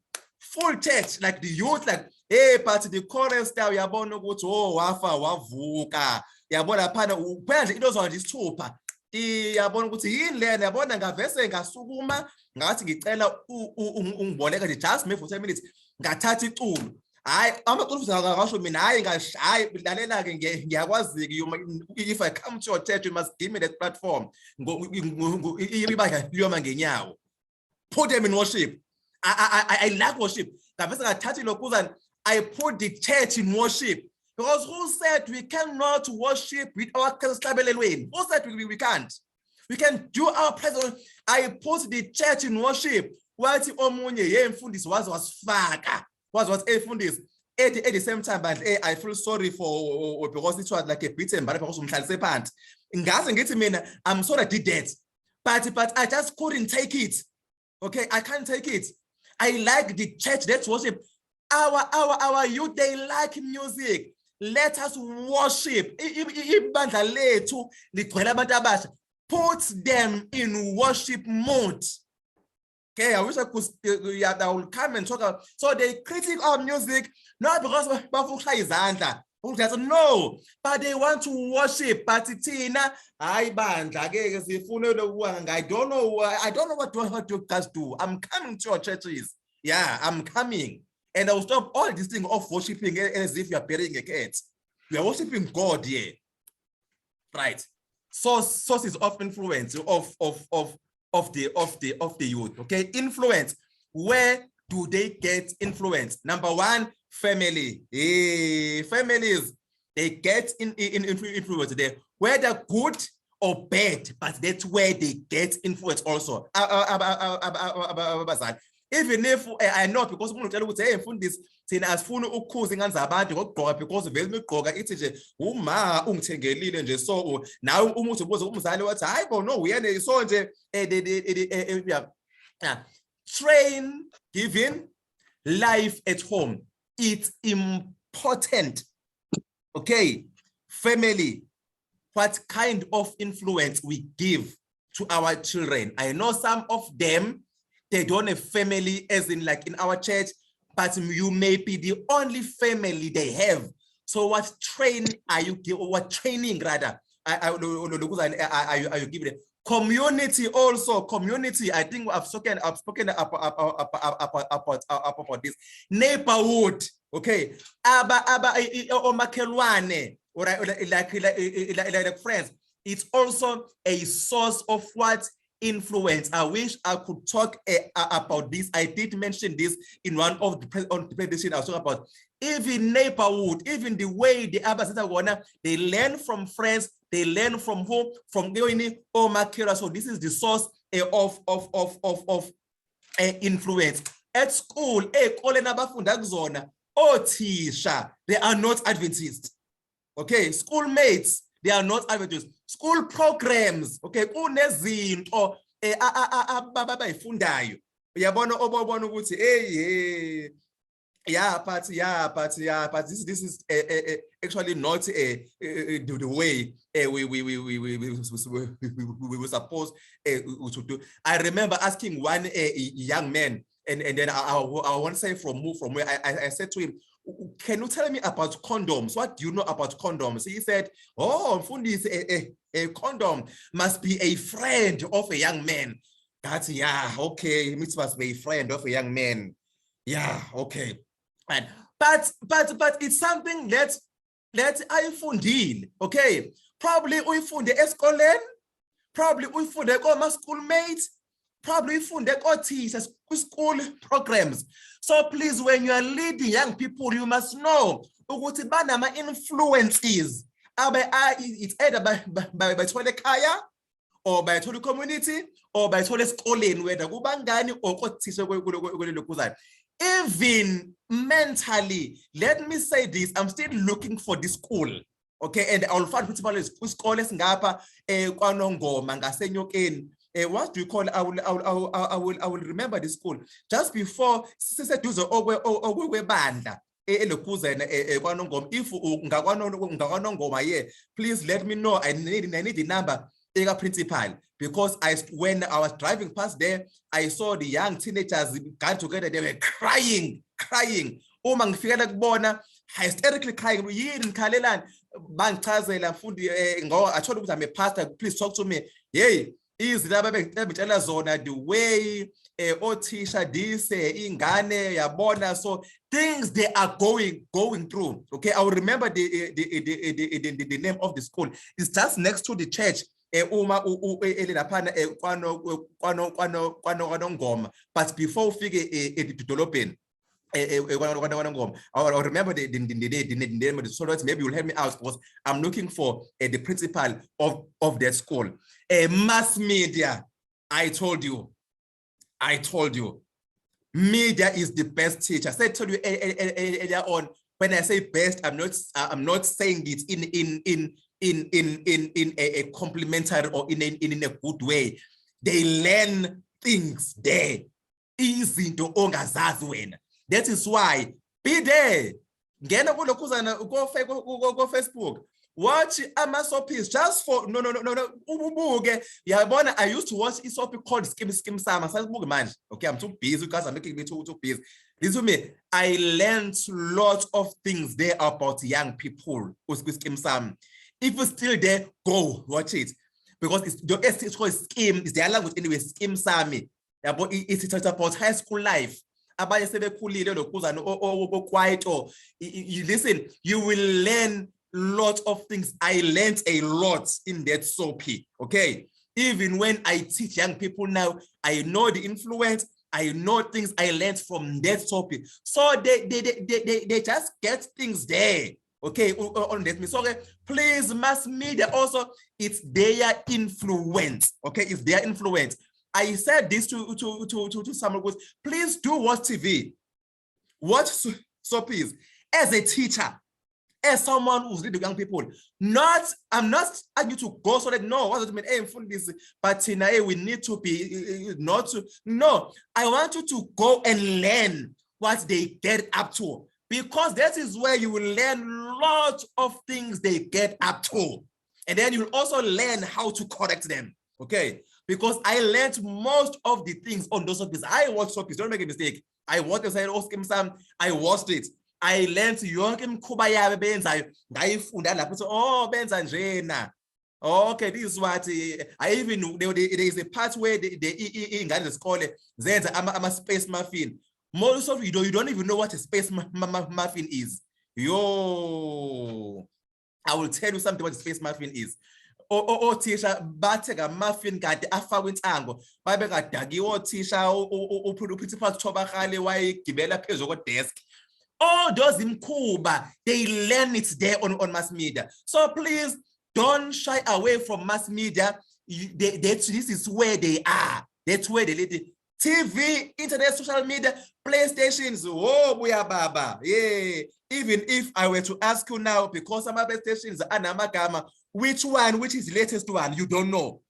church, like the youth, like." Hey, but the chorus style, yabona ukuthi oh wafa wavuka yabona phana uphanje into zonjisithupha yabona ukuthi yini lena yabona ngavese ngasukuma ngathi ngicela ungiboleka nje just me for 10 minutes ngathatha iculo hayi amaculo futhi akasho mina hayi lalela ke ngiyakwazi if I come to your church you must give me that platform ibaya liyoma ngenyawo put them in worship. I like worship. Ngavese ngathatha lokuzana I put the church in worship because who said we cannot worship with our Who said we can't? We can do our presence. I put the church in worship. What was at the same time, but I feel sorry for because it was like a bit embarrassing. I'm sorry I did that, but I just couldn't take it. Okay, I can't take it. I like the church that's worship. Our youth, they like music. Let us worship. Put them in worship mode. Okay, I wish I could. I will come and talk about. So they critique our music not because no, but they want to worship. But I don't know what you guys do. I'm coming to your churches. Yeah, I'm coming. And I will stop all this thing of worshiping as if you are burying a cat. We are worshiping God here, right? Sources of influence of the youth. Okay, influence. Where do they get influence? Number one, family. Families, they get influence there, whether good or bad, but that's where they get influence also. Even if I know because umuntu utshela ukuthi hey mfundisi thina asifuni ukukhuza ingane abantu ngokugqoka because vele imigqoka ithi nje uma ungithengelile nje so nawe umuntu ubuza umzali wathi hayi bo no uyene so nje train giving life at home. It's important. Okay, family, what kind of influence we give to our children. I know some of them, they don't have family as in like in our church, but you may be the only family they have. So what training are you giving? What training rather are you giving? Community also, community. I think I've spoken about this. Neighborhood, okay. Omakelwane, or like friends. It's also a source of what? Influence. I wish I could talk about this. I did mention this in one of the presentation I was talking about. Even neighborhood, even the way the Abba they learn from friends, they learn from home, from going or Makira. So this is the source of influence. At school, they are not Adventists. Okay, schoolmates, they are not Adventists. School programs, okay, kunezinto abayifundayo. Uyabona obona ukuthi but this is actually not the way we were supposed to do. I remember asking one young man, and then I want to say from where I said to him, can you tell me about condoms? What do you know about condoms? He said, oh, Fundis, a condom must be a friend of a young man. That's, yeah, okay, it must be a friend of a young man. Yeah, okay. But it's something that Let's ayifundile, okay? Probably uyifunde esikoleni, probably uyifunde koma schoolmates, probably uyifunde kothisha school programs. So please, when you are leading young people, you must know ukuthi banama influences. It's either by ekhaya, or by the community, or by the esikoleni, whether kubangani or kothisha kulelo kuzana. Even mentally, let me say this, I'm still looking for this school. Okay, and I'll find principal isikole singapha kwaNongoma ngasenyokeni. What do you call it? I will remember the school. Just before siseduze okwebandla elokuzana kwaNongoma. If ngakwaNongoma, yeah, please let me know. I need the number principal, because when I was driving past there, I saw the young teenagers got together. They were crying. Uma ngifika kubona hysterically crying. Yini khalelani bangichazela mfundi athola ukuthi I'm a pastor, please talk to me. Hey, izilaba bengitshela zona the way othisha dise ingane yabona. So things they are going through. Okay, I will remember the name of the school. It's just next to the church. Uma lapana kwaNongoma, but before ufike edolobheni I'll remember the name of the school. Maybe you'll help me out, because I'm looking for the principal of that school. Mass media, I told you, media is the best teacher. I said, told you earlier on, when I say best, I'm not saying it in a complimentary or in a good way. They learn things there. Izinto ongazazi wena. That is why be there. Ngena kulokuzana go Facebook. Watch ama-soapies just for no ubuke. Yabona, I used to watch a soapie called Skim Sama. Okay, I'm too busy because I'm making me too busy. Listen to me. I learned lots of things there about young people with Skim Sam. If it's still there, go watch it, because it's called Skim. It's their language anyway. Skim Sami. Yeah, but it's about high school life. Quiet, or you listen, you will learn lots of things. I learned a lot in that soapie. Okay, even when I teach young people now, I know the influence. I know things I learned from that soapie. So they just get things there. Okay, on that. So please, mass media also, it's their influence. Okay, it's their influence. I said this to someone, please do watch TV. Watch soapies. As a teacher, as someone who's leading young people, I'm not asking you to go so that no, what does it mean? Hey, this, but we need to be not to. No, I want you to go and learn what they get up to, because that is where you will learn lots of things they get up to, and then you'll also learn how to correct them. Okay, because I learned most of the things on those soapies. I watched soapies, don't make a mistake. I watched it. I watched it. I learned yonke imikhuba yabo benzayo ngayifunda lapho. So benza njena. Okay, this is what I even there is a part where the ingane zesikole zenza ama space muffin. Most of you don't even know what a space muffin is. Yo, I will tell you something what a space muffin is. Othisha batheka muffin kade afakwe intsango babe kadakiwe othisha uprincipal Thobakale wayegibela phezulu ko desk. All those imkhuba, they learn it there on mass media. So please don't shy away from mass media. This is where they are. That's where they lead. TV, internet, social media, PlayStations. Oh, buya baba. Yeah. Even if I were to ask you now, because some PlayStations are namagama, which is the latest one, you don't know.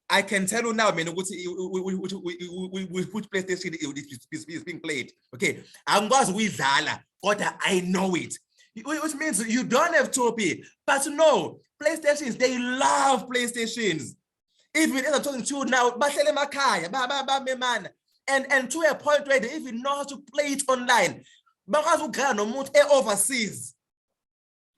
I can tell you now, man, which PlayStation is being played. Okay, I'm going with Zala, but I know it. Which means you don't have to pay. But no, PlayStations, they love PlayStations. Even as I'm talking to you now, and to a point where they even know how to play it online. Overseas,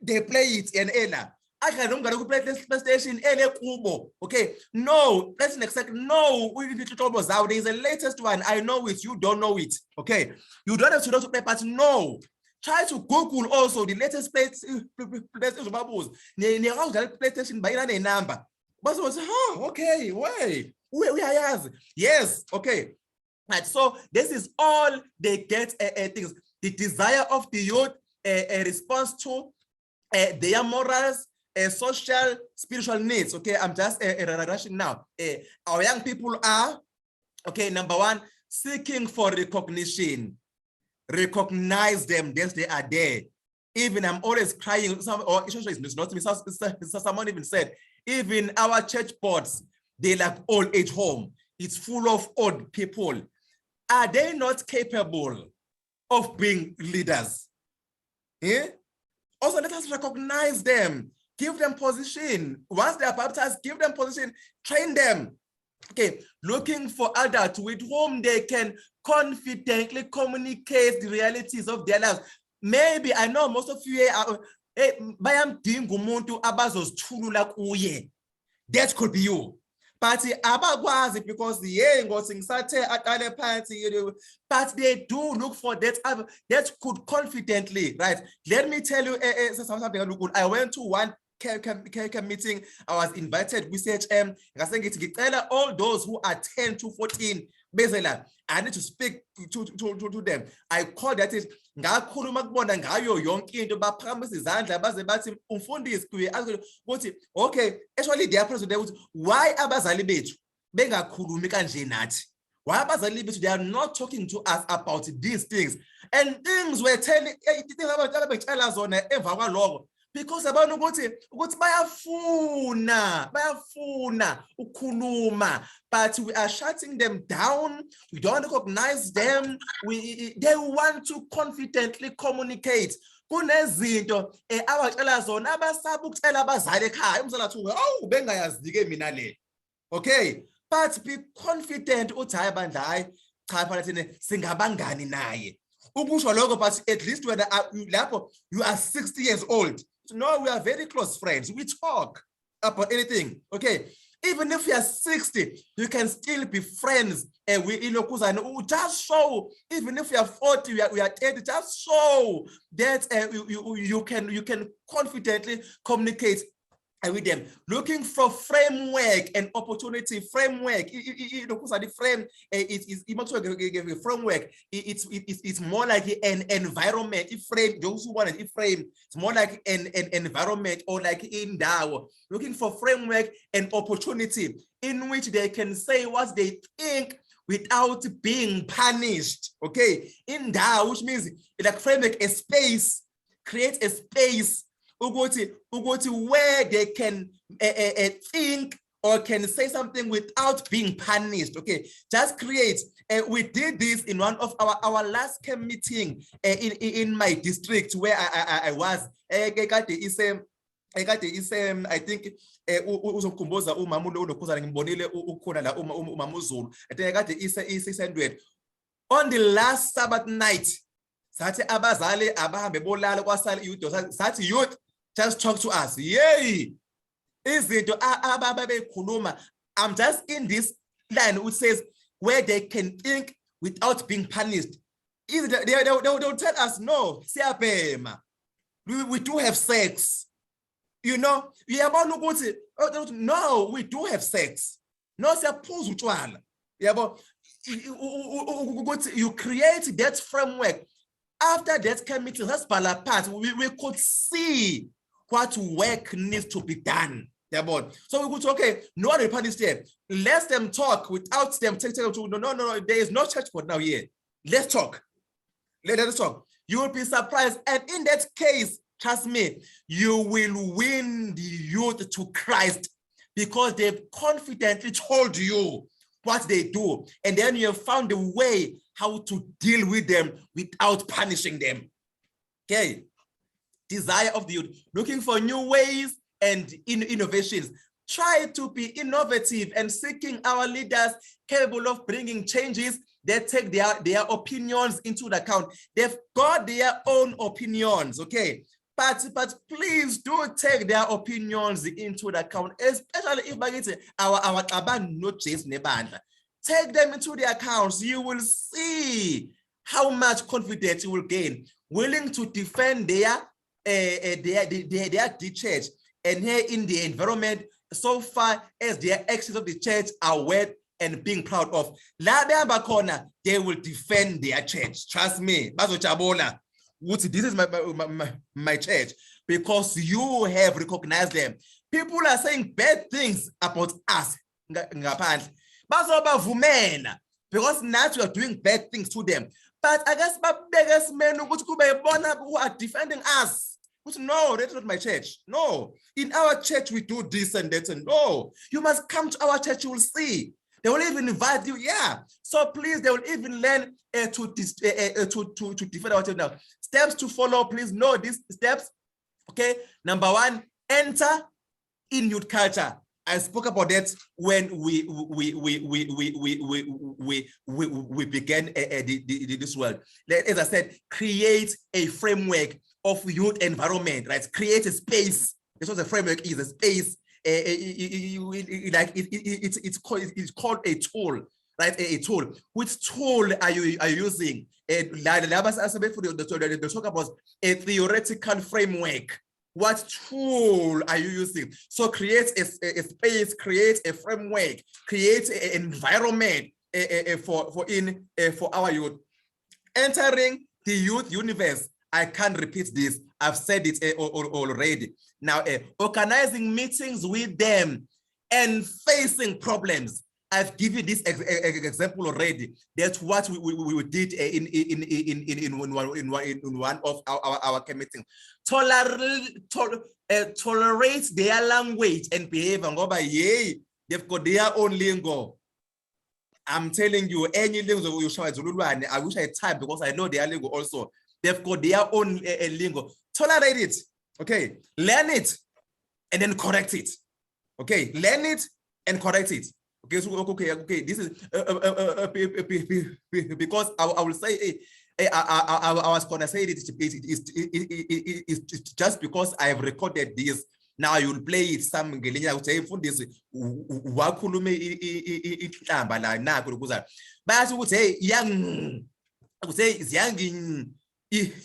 they play it in Ella. I can't play PlayStation Kubo. Okay, no, let's expect no. We need to talk about there is the latest one. I know it, you don't know it. Okay, you don't have to know to play, but no. Try to Google also the latest PlayStation by a number. But okay, wait, we are yes, okay. Right, so this is all they get things. The desire of the youth, a response to their morals, social, spiritual needs. Okay, I'm just rushing now. Our young people are, okay, number one, seeking for recognition. Recognize them, yes, they are there. Even I'm always crying, it's not me, someone even said, even our church boards, they like old age home. It's full of old people. Are they not capable of being leaders? Yeah? Also, let us recognize them, give them position. Once they are baptized, give them position, train them. Okay, looking for adults with whom they can confidently communicate the realities of their lives. Maybe I know most of you are, that could be you. But because but they do look for that could confidently, right? Let me tell you something. I went to one meeting. I was invited with all those who are 10 to 14. Basically, I need to speak to them. I call that it. Okay, actually they are present. Why abazali bethu bengakhulumi kanje nathi? Why abazali bethu they are not talking to us about these things? And things were telling because abantu ukuthi bayafuna ukhuluma, but we are shutting them down. We don't recognize them. They want to confidently communicate. Kunezinto abacela zona abasaba ukucela abazali ekhaya umzali athi awu bengayazi-ke mina le. Okay, but be confident uthi hayi bandla hayi cha phela thina singabangani naye. Ukusho lokho, but at least when you are 60 years old. No, we are very close friends. We talk about anything. Okay, even if you are 60, you can still be friends. And we just show. Even if you are 40, we are 30. Just show that you can confidently communicate with them. Looking for framework and opportunity. Framework. The frame. Framework. It's more like an environment. Frame. Those who want it. Frame. It's more like an environment or like in Dao. Looking for framework and opportunity in which they can say what they think without being punished. Okay. In Dao, which means like framework, a space. Create a space where they can think or can say something without being punished. Okay, just create. We did this in one of our last camp meeting in my district where I was. I think uzokhumbuza umama unokhuzana ngimbonile ukhona la umama uZulu. I think kade isendwele. On the last Sabbath night, sathi abazali abahambe bolala kwasala youth, sathi youth, just talk to us. Yay! Izinto ababekhuluma. I'm just in this line which says where they can think without being punished. They'll tell us no, we do have sex. You know, no, we do have sex. No, you create that framework. After that committee, that's part, we could see what work needs to be done. So we could say, okay, no one will punish them. Let them talk without them taking to no, there is no church board now here. Let's talk. Let us talk. You will be surprised. And in that case, trust me, you will win the youth to Christ because they've confidently told you what they do. And then you have found a way how to deal with them without punishing them. Okay. Desire of the youth, looking for new ways and innovations. Try to be innovative and seeking our leaders capable of bringing changes. They take their opinions into the account. They've got their own opinions, okay? But please do take their opinions into the account, especially if our not chase nebandla. Take them into the accounts. You will see how much confidence you will gain. willing to defend their church, and here in the environment, so far as their actions of the church are worth and being proud of. They will defend their church. Trust me. This is my church, because you have recognized them. People are saying bad things about us, because now we are doing bad things to them. But I guess men who are defending us. No, that's not my church. No, in our church we do this and that. And no, you must come to our church. You will see. They will even invite you. Yeah. So please, they will even learn to defend our church now. Steps to follow. Please know these steps. Okay. Number one, enter in youth culture. I spoke about that when we began this world. As I said, create a framework of youth environment, right? Create a space. That's what the framework is, a space. It's called a tool, right? A tool. Which tool are you using? They talk about a theoretical framework. What tool are you using? So create a space, create a framework, create an environment for our youth. Entering the youth universe. I can't repeat this. I've said it already. Now, organizing meetings with them and facing problems. I've given you this example already. That's what we did in one of our meetings. Tolerate their language and behavior. They've got their own lingo. I'm telling you, any lingo you show, I wish I had time because I know their lingo also. They've got their own lingo. Tolerate it. Okay. Learn it and then correct it. Okay. Learn it and correct it. Okay. So, okay. This is because I will say, I was going to say it's just because I have recorded this. Now you will play it some ngelinye ukuthi mfundisi wakhuluma ihlamba la nakho lokuza bathi ukuthi hey ukuthi ziyangi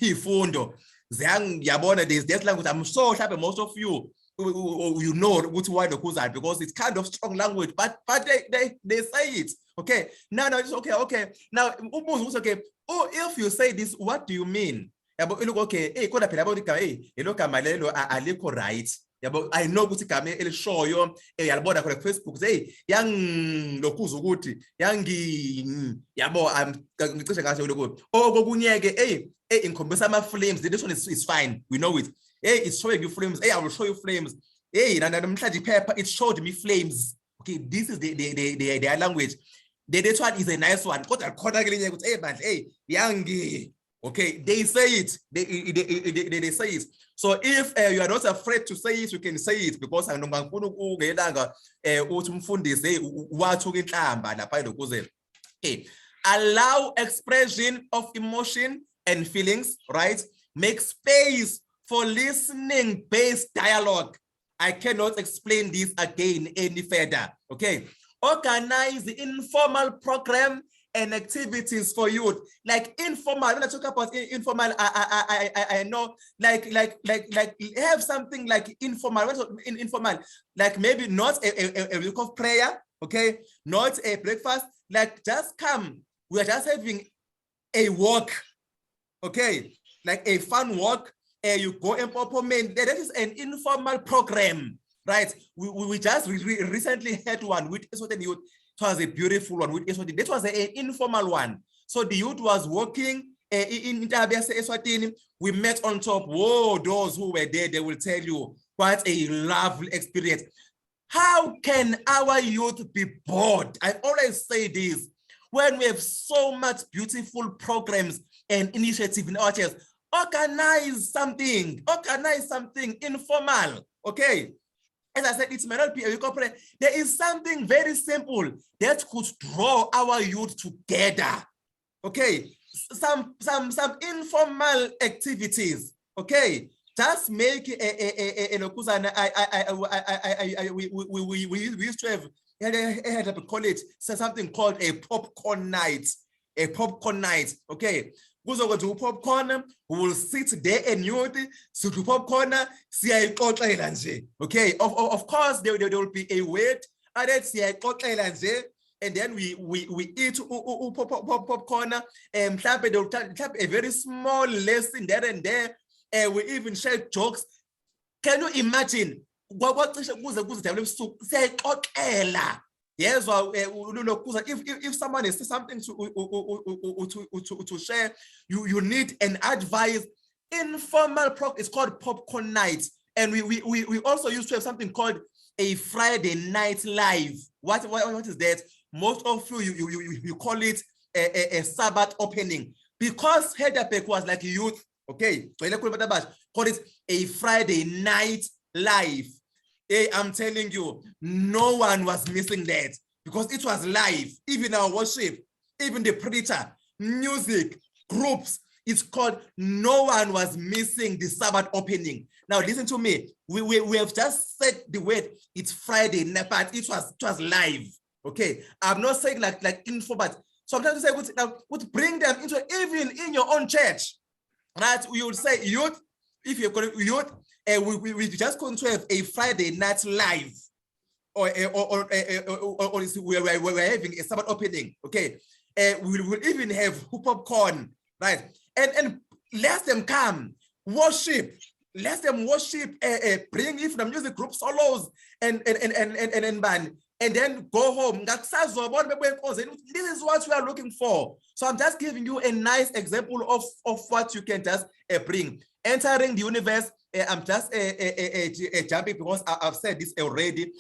ifundo ziyabona this language. I'm so happy most of you know why lokuza, because it's kind of strong language, but they say it. Okay, now it's okay. Now okay. Oh, if you say this, what do you mean? Okay, hey, kodwa phela abantu hey elogama lelo alikho right. I know ukuthi igama elishoyo yalibona khona Facebook hey yang lokhuza ukuthi yabo ngicishe kahle lokho okokunyeke hey ingikhombisa ama flames. This one is fine, we know it. Hey, it's showing you flames. Hey, I will show you flames. Hey, namhlanje paper it showed me flames. Okay, this is their language. That one is a nice one. Hey, yangi. Okay, they say it. They say it. So if you are not afraid to say it, you can say it, because I know okay. Allow expression of emotion and feelings, right? Make space for listening-based dialogue. I cannot explain this again any further. Okay. Organize the informal program and activities for youth, like informal. When I talk about informal, I know like have something like informal. Informal, like maybe not a week of prayer, okay, not a breakfast. Like just come. We are just having a walk, okay, like a fun walk. You go and perform. That is an informal program, right? We just recently had one with certain youth. It was a beautiful one with Eswatini. That was an informal one. So the youth was working in Eswatini. We met on top. Whoa, those who were there, they will tell you what a lovely experience. How can our youth be bored? I always say this. When we have so much beautiful programs and initiatives in our church, organize something informal, okay? As I said, it may not be a corporate. There is something very simple that could draw our youth together. Okay, some informal activities. Okay, just make we used to have call it something called a popcorn night. A popcorn night. Okay, kuzokwenza upopcorn, we will sit there and youth, sithi popcorn, siyayixoxela nje. Okay, of course there will be a wait, adet siyayixoxela nje, and then we eat popcorn, mhlambe they'll have a very small lesson there and there, we even share jokes. Can you imagine? Yes, if someone has something to share, you need an advice. Informal it's called popcorn night, and we also used to have something called a Friday night live. What is that? Most of you call it a Sabbath opening, because Hedapek was like youth. Okay, call it a Friday night live. Hey, I'm telling you, no one was missing that, because it was live. Even our worship, even the preacher, music, groups, it's called, no one was missing the Sabbath opening. Now listen to me, we have just said the word, it's Friday, but it was live. Okay, I'm not saying like info, but sometimes you say, would bring them into even in your own church, right? We would say youth, if you're calling youth, we just going to have a Friday night live, or we're having a Sabbath opening. Okay, we will even have popcorn, right? And let them come worship. Let them worship. Bring if the music group solos and then go home. This is what we are looking for. So I'm just giving you a nice example of what you can just bring. Entering the universe. I'm just jumping because I've said this already.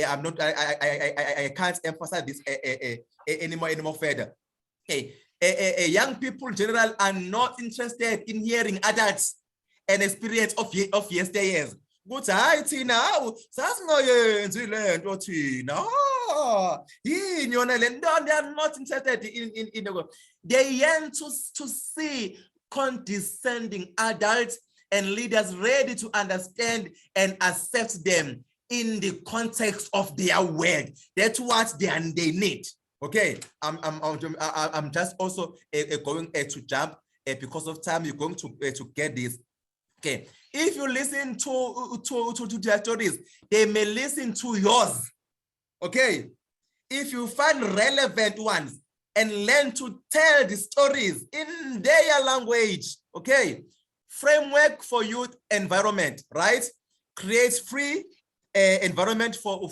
I'm not. I can't emphasize this anymore further. Okay, young people in general are not interested in hearing adults and experience of yesteryears. But they are not interested in they yearn to see condescending adults and leaders ready to understand and accept them in the context of their world. That's what they need. Okay, I'm just also going to jump because of time. You're going to get this. Okay, if you listen to their stories, they may listen to yours. Okay, if you find relevant ones and learn to tell the stories in their language. Okay. Framework for youth environment, right? Creates free environment for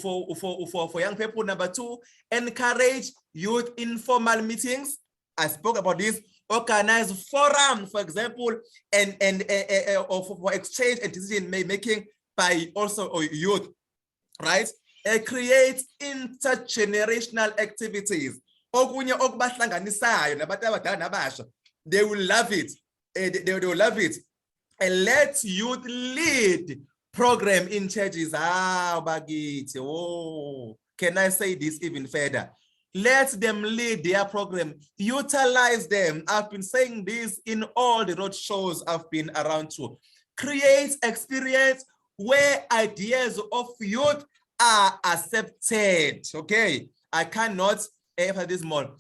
young people. Number two, encourage youth informal meetings. I spoke about this. Organize forum, for example, and for exchange and decision making by also youth, right? Create intergenerational activities. They will love it. They will love it. And let youth lead program in churches. Can I say this even further? Let them lead their program. Utilize them. I've been saying this in all the road shows I've been around to. Create experience where ideas of youth are accepted. Okay, I cannot emphasize this more.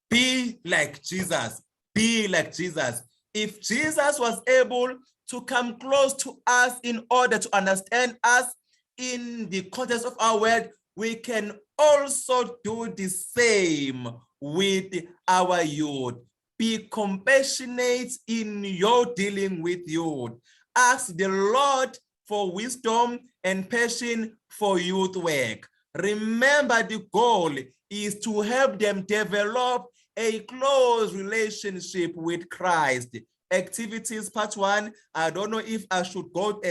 Be like Jesus. Be like Jesus. If Jesus was able to come close to us in order to understand us in the context of our world, we can also do the same with our youth. Be compassionate in your dealing with youth. Ask the Lord for wisdom and passion for youth work. Remember, the goal is to help them develop a close relationship with Christ. Activities part one. I don't know if I should go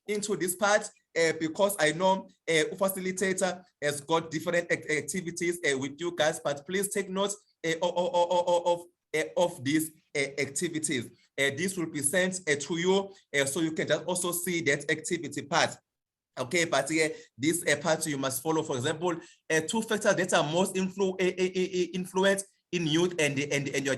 into this part because I know facilitator has got different activities with you guys, but please take note of these activities. This will be sent to you so you can just also see that activity part. Okay, but this part you must follow. For example, 2 factors that are most influence in youth and your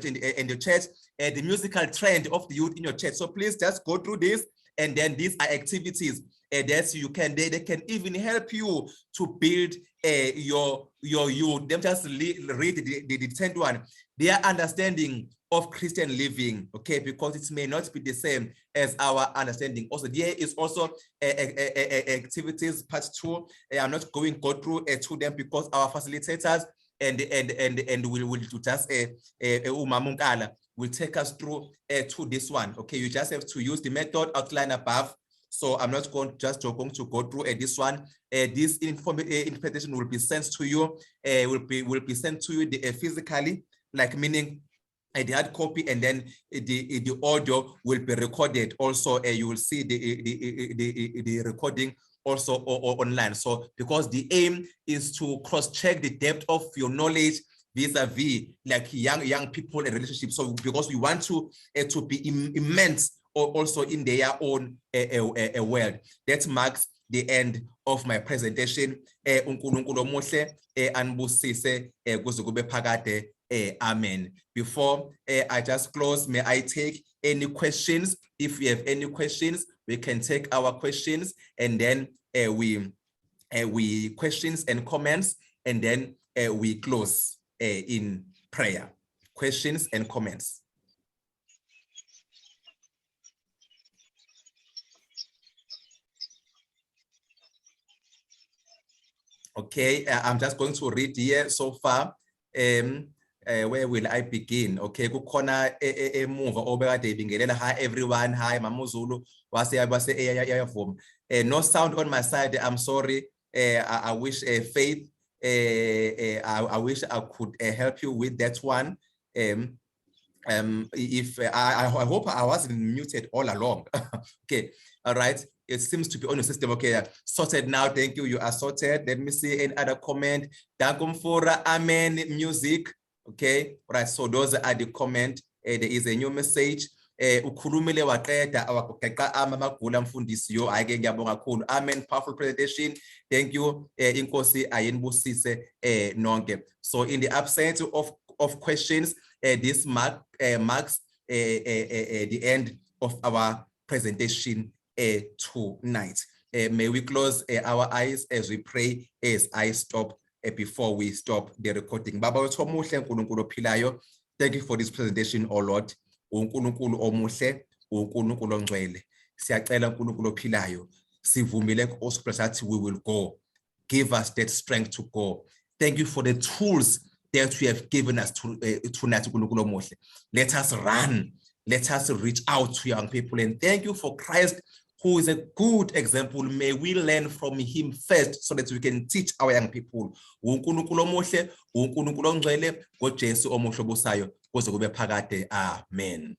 church, the musical trend of the youth in your church. So please just go through this, and then these are activities that you can. They can even help you to build your youth. Them just read the 10th one. their understanding of Christian living, okay, because it may not be the same as our understanding. Also, there is also activities part 2. I'm not going to go through to them because our facilitators and will just will take us through to this one. Okay, you just have to use the method outlined above. So I'm not going to go through this one. This information will be sent to you. Will be sent to you physically, like meaning the hard copy, and then the audio will be recorded. Also, you will see the recording also online. So because the aim is to cross-check the depth of your knowledge vis-a-vis like young people and relationships. So because we want to be immense or also in their own world. That marks the end of my presentation. uNkulunkulu omuhle anibusise kuze kube phakade. Amen. Before I just close, may I take any questions? If we have any questions, we can take our questions, and then we questions and comments, and then we close in prayer. Questions and comments. Okay, I'm just going to read here so far. Where will I begin? Okay, kukhona emuva obekade bingelela. Hi everyone, hi Mamuzulu. No sound on my side. I'm sorry. I wish Faith. I wish I could help you with that one. If I hope I wasn't muted all along. Okay, all right. It seems to be on the system. Okay, sorted now. Thank you. You are sorted. Let me see any other comment. Dakumfura, amen. Music. Okay, right. So those are the comment. There is a new message. Ukhulumile waqeda awaqeqa amagula mfundisiyo ake ngiyabonga kakhulu. Amen. Powerful presentation. Thank you. Inkosi ayinibusise nonke. So in the absence of questions, this marks the end of our presentation tonight. May we close our eyes as we pray, as I stop before we stop the recording. Baba wethu omuhle, uNkulunkulu ophilayo, thank you for this presentation, oh Lord. uNkulunkulu omuhle, uNkulunkulu ongcwele. Siyacela uNkulunkulu ophilayo, sivumile sathi we will go. Give us that strength to go. Thank you for the tools that you have given us tonight, uNkulunkulu omuhle. Let us run. Let us reach out to young people. And thank you for Christ, who is a good example. May we learn from him first so that we can teach our young people. uNkulunkulu omuhle, uNkulunkulu ongcwele, ngoJesu omuhle obusayo, kuze kube phakade. Amen.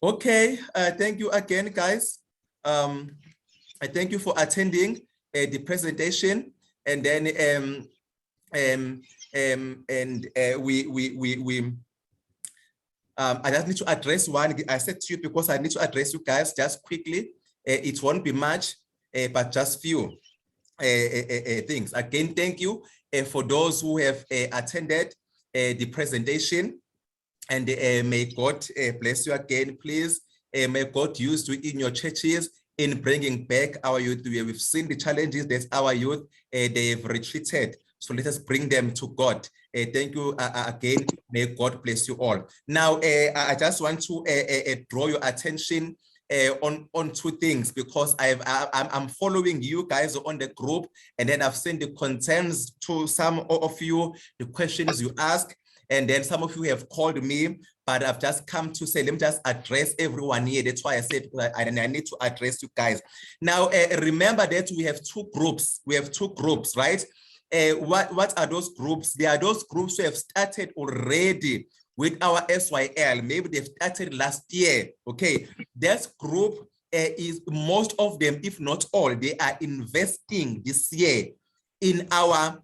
Okay, thank you again, guys. I thank you for attending the presentation, and then I just need to address one. I said to you because I need to address you guys just quickly. It won't be much, but just few things. Again, thank you for those who have attended the presentation, and may God bless you again, please. May God use you in your churches in bringing back our youth. We've seen the challenges that our youth, they have retreated. So let us bring them to God. Thank you again. May God bless you all. Now, I just want to draw your attention on two things, because I'm following you guys on the group, and then I've sent the contents to some of you, the questions you ask, and then some of you have called me, but I've just come to say, let me just address everyone here. That's why I said I need to address you guys. Now, remember that we have two groups. We have two groups, right? What are those groups? There are those groups who have started already with our SYL. Maybe they've started last year. Okay, that group is, most of them, if not all, they are investing this year in our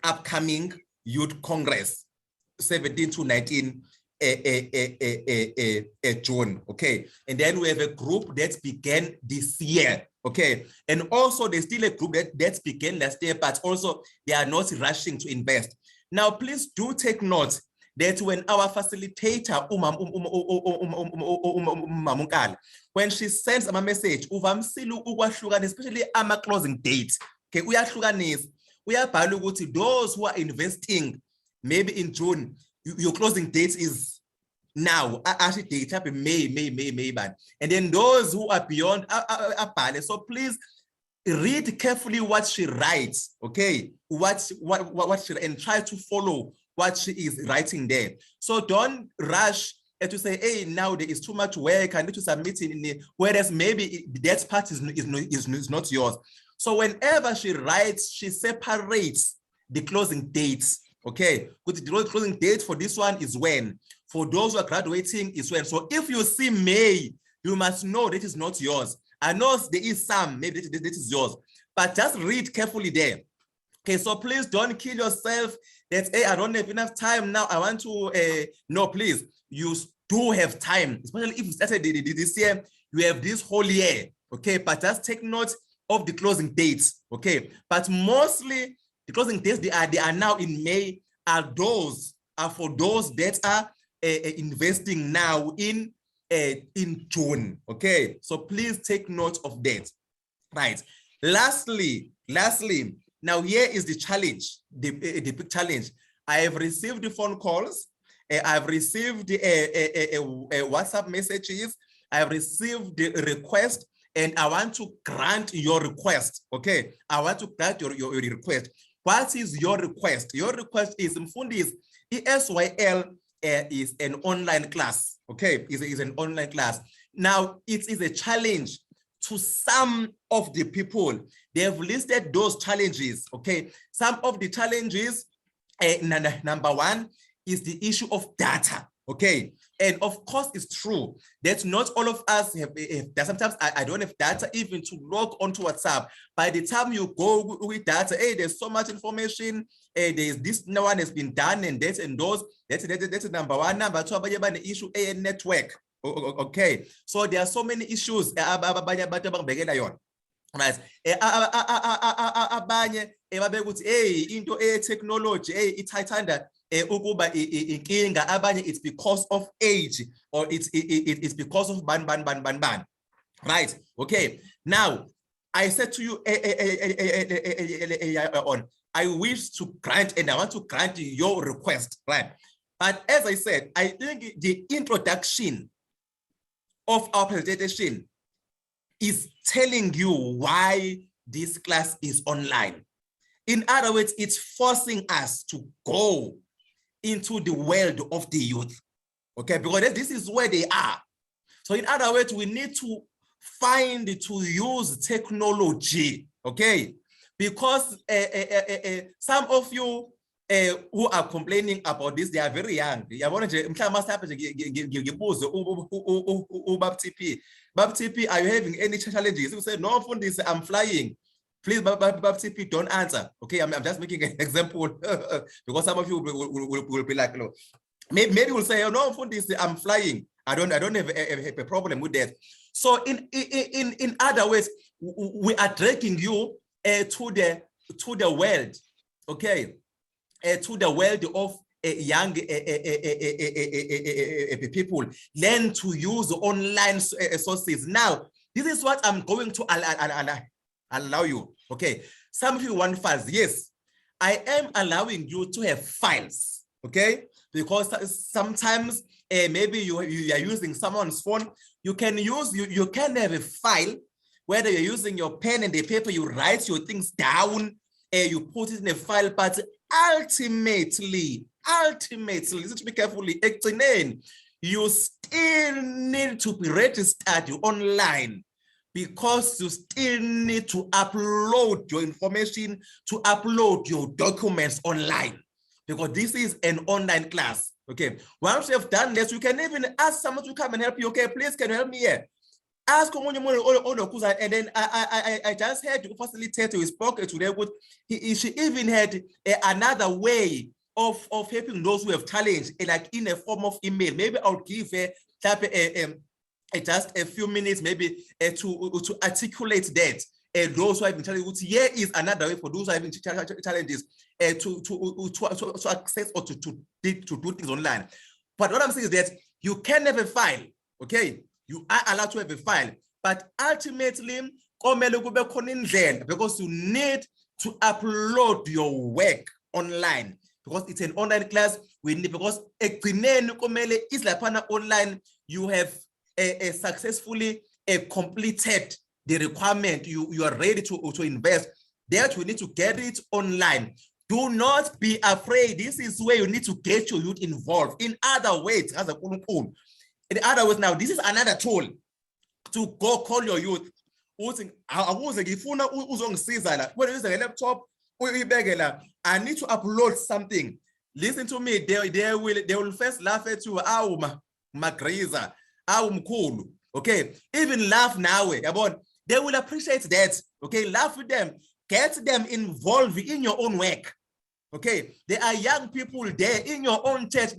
upcoming Youth Congress, 17 to 19 June. Okay, and then we have a group that began this year. Okay, and also there's still a group that began last year, but also they are not rushing to invest. Now, please do take note that when our facilitator, when she sends a message, especially closing dates, Okay, uyahlukanisa. Uyabhala ukuthi those who are investing maybe in June, your closing date is now, actually date up in May, and then those who are beyond abhale. So please read carefully what she writes, okay? What she, and try to follow what she is writing there. So don't rush to say, hey, now there is too much work, I need to submit it in the, whereas maybe that part is not yours. So whenever she writes, she separates the closing dates, okay? Because the closing date for this one is when. For those who are graduating is when. So if you see May, you must know that is not yours. I know there is some, maybe that is yours, but just read carefully there. Okay, so please don't kill yourself that, hey, I don't have enough time now, I want to, no, please, you do have time, especially if you started this year, you have this whole year, okay, but just take note of the closing dates, okay, but mostly the closing dates, they are now in May, are for those that are investing now in June, okay, so please take note of that, right? Lastly, now here is the challenge, the big challenge. I have received the phone calls, I've received WhatsApp messages, I've received the request, and I want to grant your request, okay? I want to grant your request. What is your request? Your request is, Mfundisi, SYL is an online class, okay? Is an online class. Now, it is a challenge to some of the people. They have listed those challenges, okay? Some of the challenges, number one, is the issue of data, okay? And of course, it's true that not all of us have that. Sometimes I don't have data even to log onto WhatsApp. By the time you go with data, hey, there's so much information, there's this, no one has been done, and that and those, that's number one. Number two, the issue, a network. Okay, so there are so many issues. Right. Abanye babekuthi hey into technology ithayithanda ukuba inkinga, abanye it's because of age or it's because of ban. Right. Okay, now I said to you I wish to grant, and I want to grant your request, right? But as I said, I think the introduction of our presentation is telling you why this class is online. In other words, it's forcing us to go into the world of the youth, okay? Because this is where they are. So in other words, we need to use technology, okay? Because some of you who are complaining about this, they are very young. Bab TP, are you having any challenges? You say, no, Mfundisi, I'm flying. Please, Bab TP, don't answer. Okay, I'm just making an example because some of you will be like, no. Maybe we'll say, oh, no, Mfundisi, I'm flying. I don't have a problem with that. So in other words, we are dragging you to the world, okay, to the world of young people. Learn to use online sources. Now, this is what I'm going to allow you, okay? Some of you want files. Yes, I am allowing you to have files, okay? Because sometimes maybe you are using someone's phone. You can have a file, whether you're using your pen and the paper, you write your things down, you put it in a file, but ultimately, listen to me carefully, you still need to be registered online because you still need to upload your information, to upload your documents online, because this is an online class, okay? Once you have done this, you can even ask someone to come and help you, okay? Please, can you help me here? Ask and then I just had to facilitate who spoke today. She even had another way of helping those who have challenged, like in a form of email. Maybe I'll give her just a few minutes, maybe to articulate that. Those who have been challenged, here is another way for those who have been challenges to access or to do things online. But what I'm saying is that you can have a file, okay? You are allowed to have a file, but ultimately, because you need to upload your work online, because it's an online class. We need, because online, you have successfully completed the requirement. You are ready to invest. That we need to get it online. Do not be afraid. This is where you need to get your youth involved. In other ways, as a in other words, now this is another tool to go call your youth. I need to upload something. Listen to me. They will first laugh at you. Okay, even laugh now. They will appreciate that. Okay, laugh with them. Get them involved in your own work. Okay, there are young people there in your own church.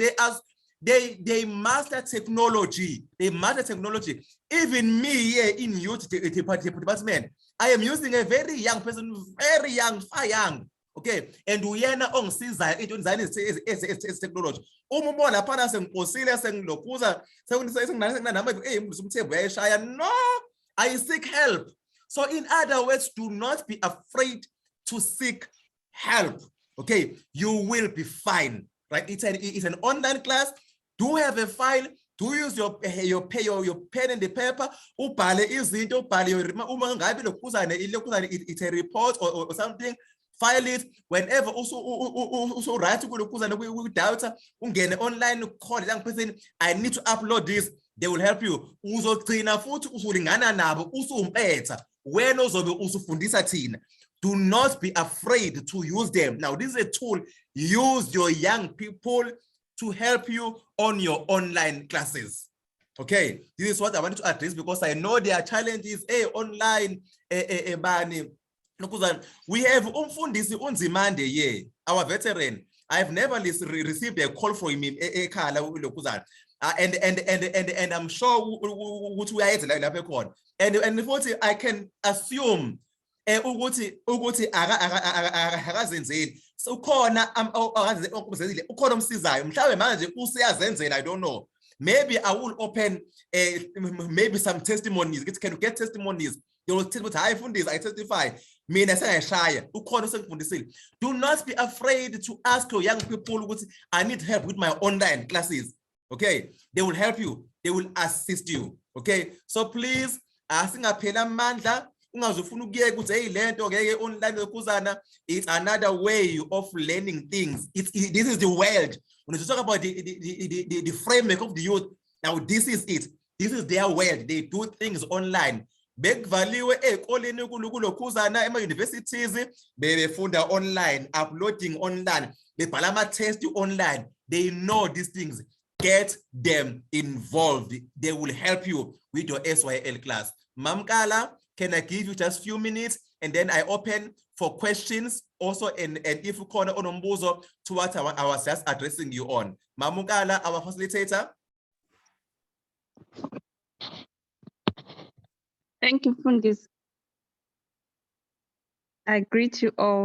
They master technology. They master technology. Even me here in youth department, I am using a very young person, very young, far young. Okay, and we are now on season technology. No, I seek help. So in other words, do not be afraid to seek help. Okay, you will be fine, right? It's an online class. Do have a file. Do use your pen and the paper. It's a report or something. File it whenever. Also write to doubt. Online call young person. I need to upload this. They will help you. Do not be afraid to use them. Now, this is a tool. Use your young people to help you on your online classes. Okay, this is what I want to address, because I know there are challenges online. We have Umfundisi Unzimande here, our veteran. I've never received a call from him. And I'm sure what we are, and what I can assume so I don't know. Maybe I will open maybe some testimonies. Can you get testimonies? They will tell what I found this, I testify. Do not be afraid to ask your young people, I need help with my online classes. Okay, they will help you, they will assist you. Okay, so please, it's another way of learning things. This is the world. When you talk about the framework of the youth, now this is it. This is their world. They do things online. Big value universities, befunda online, uploading online, the test online. They know these things. Get them involved. They will help you with your SYL class. Mamkala, can I give you just a few minutes, and then I open for questions also, and if you call on Ombozo to what I was just addressing you on. Mamukala, our facilitator. Thank you, Fundis. I greet you all.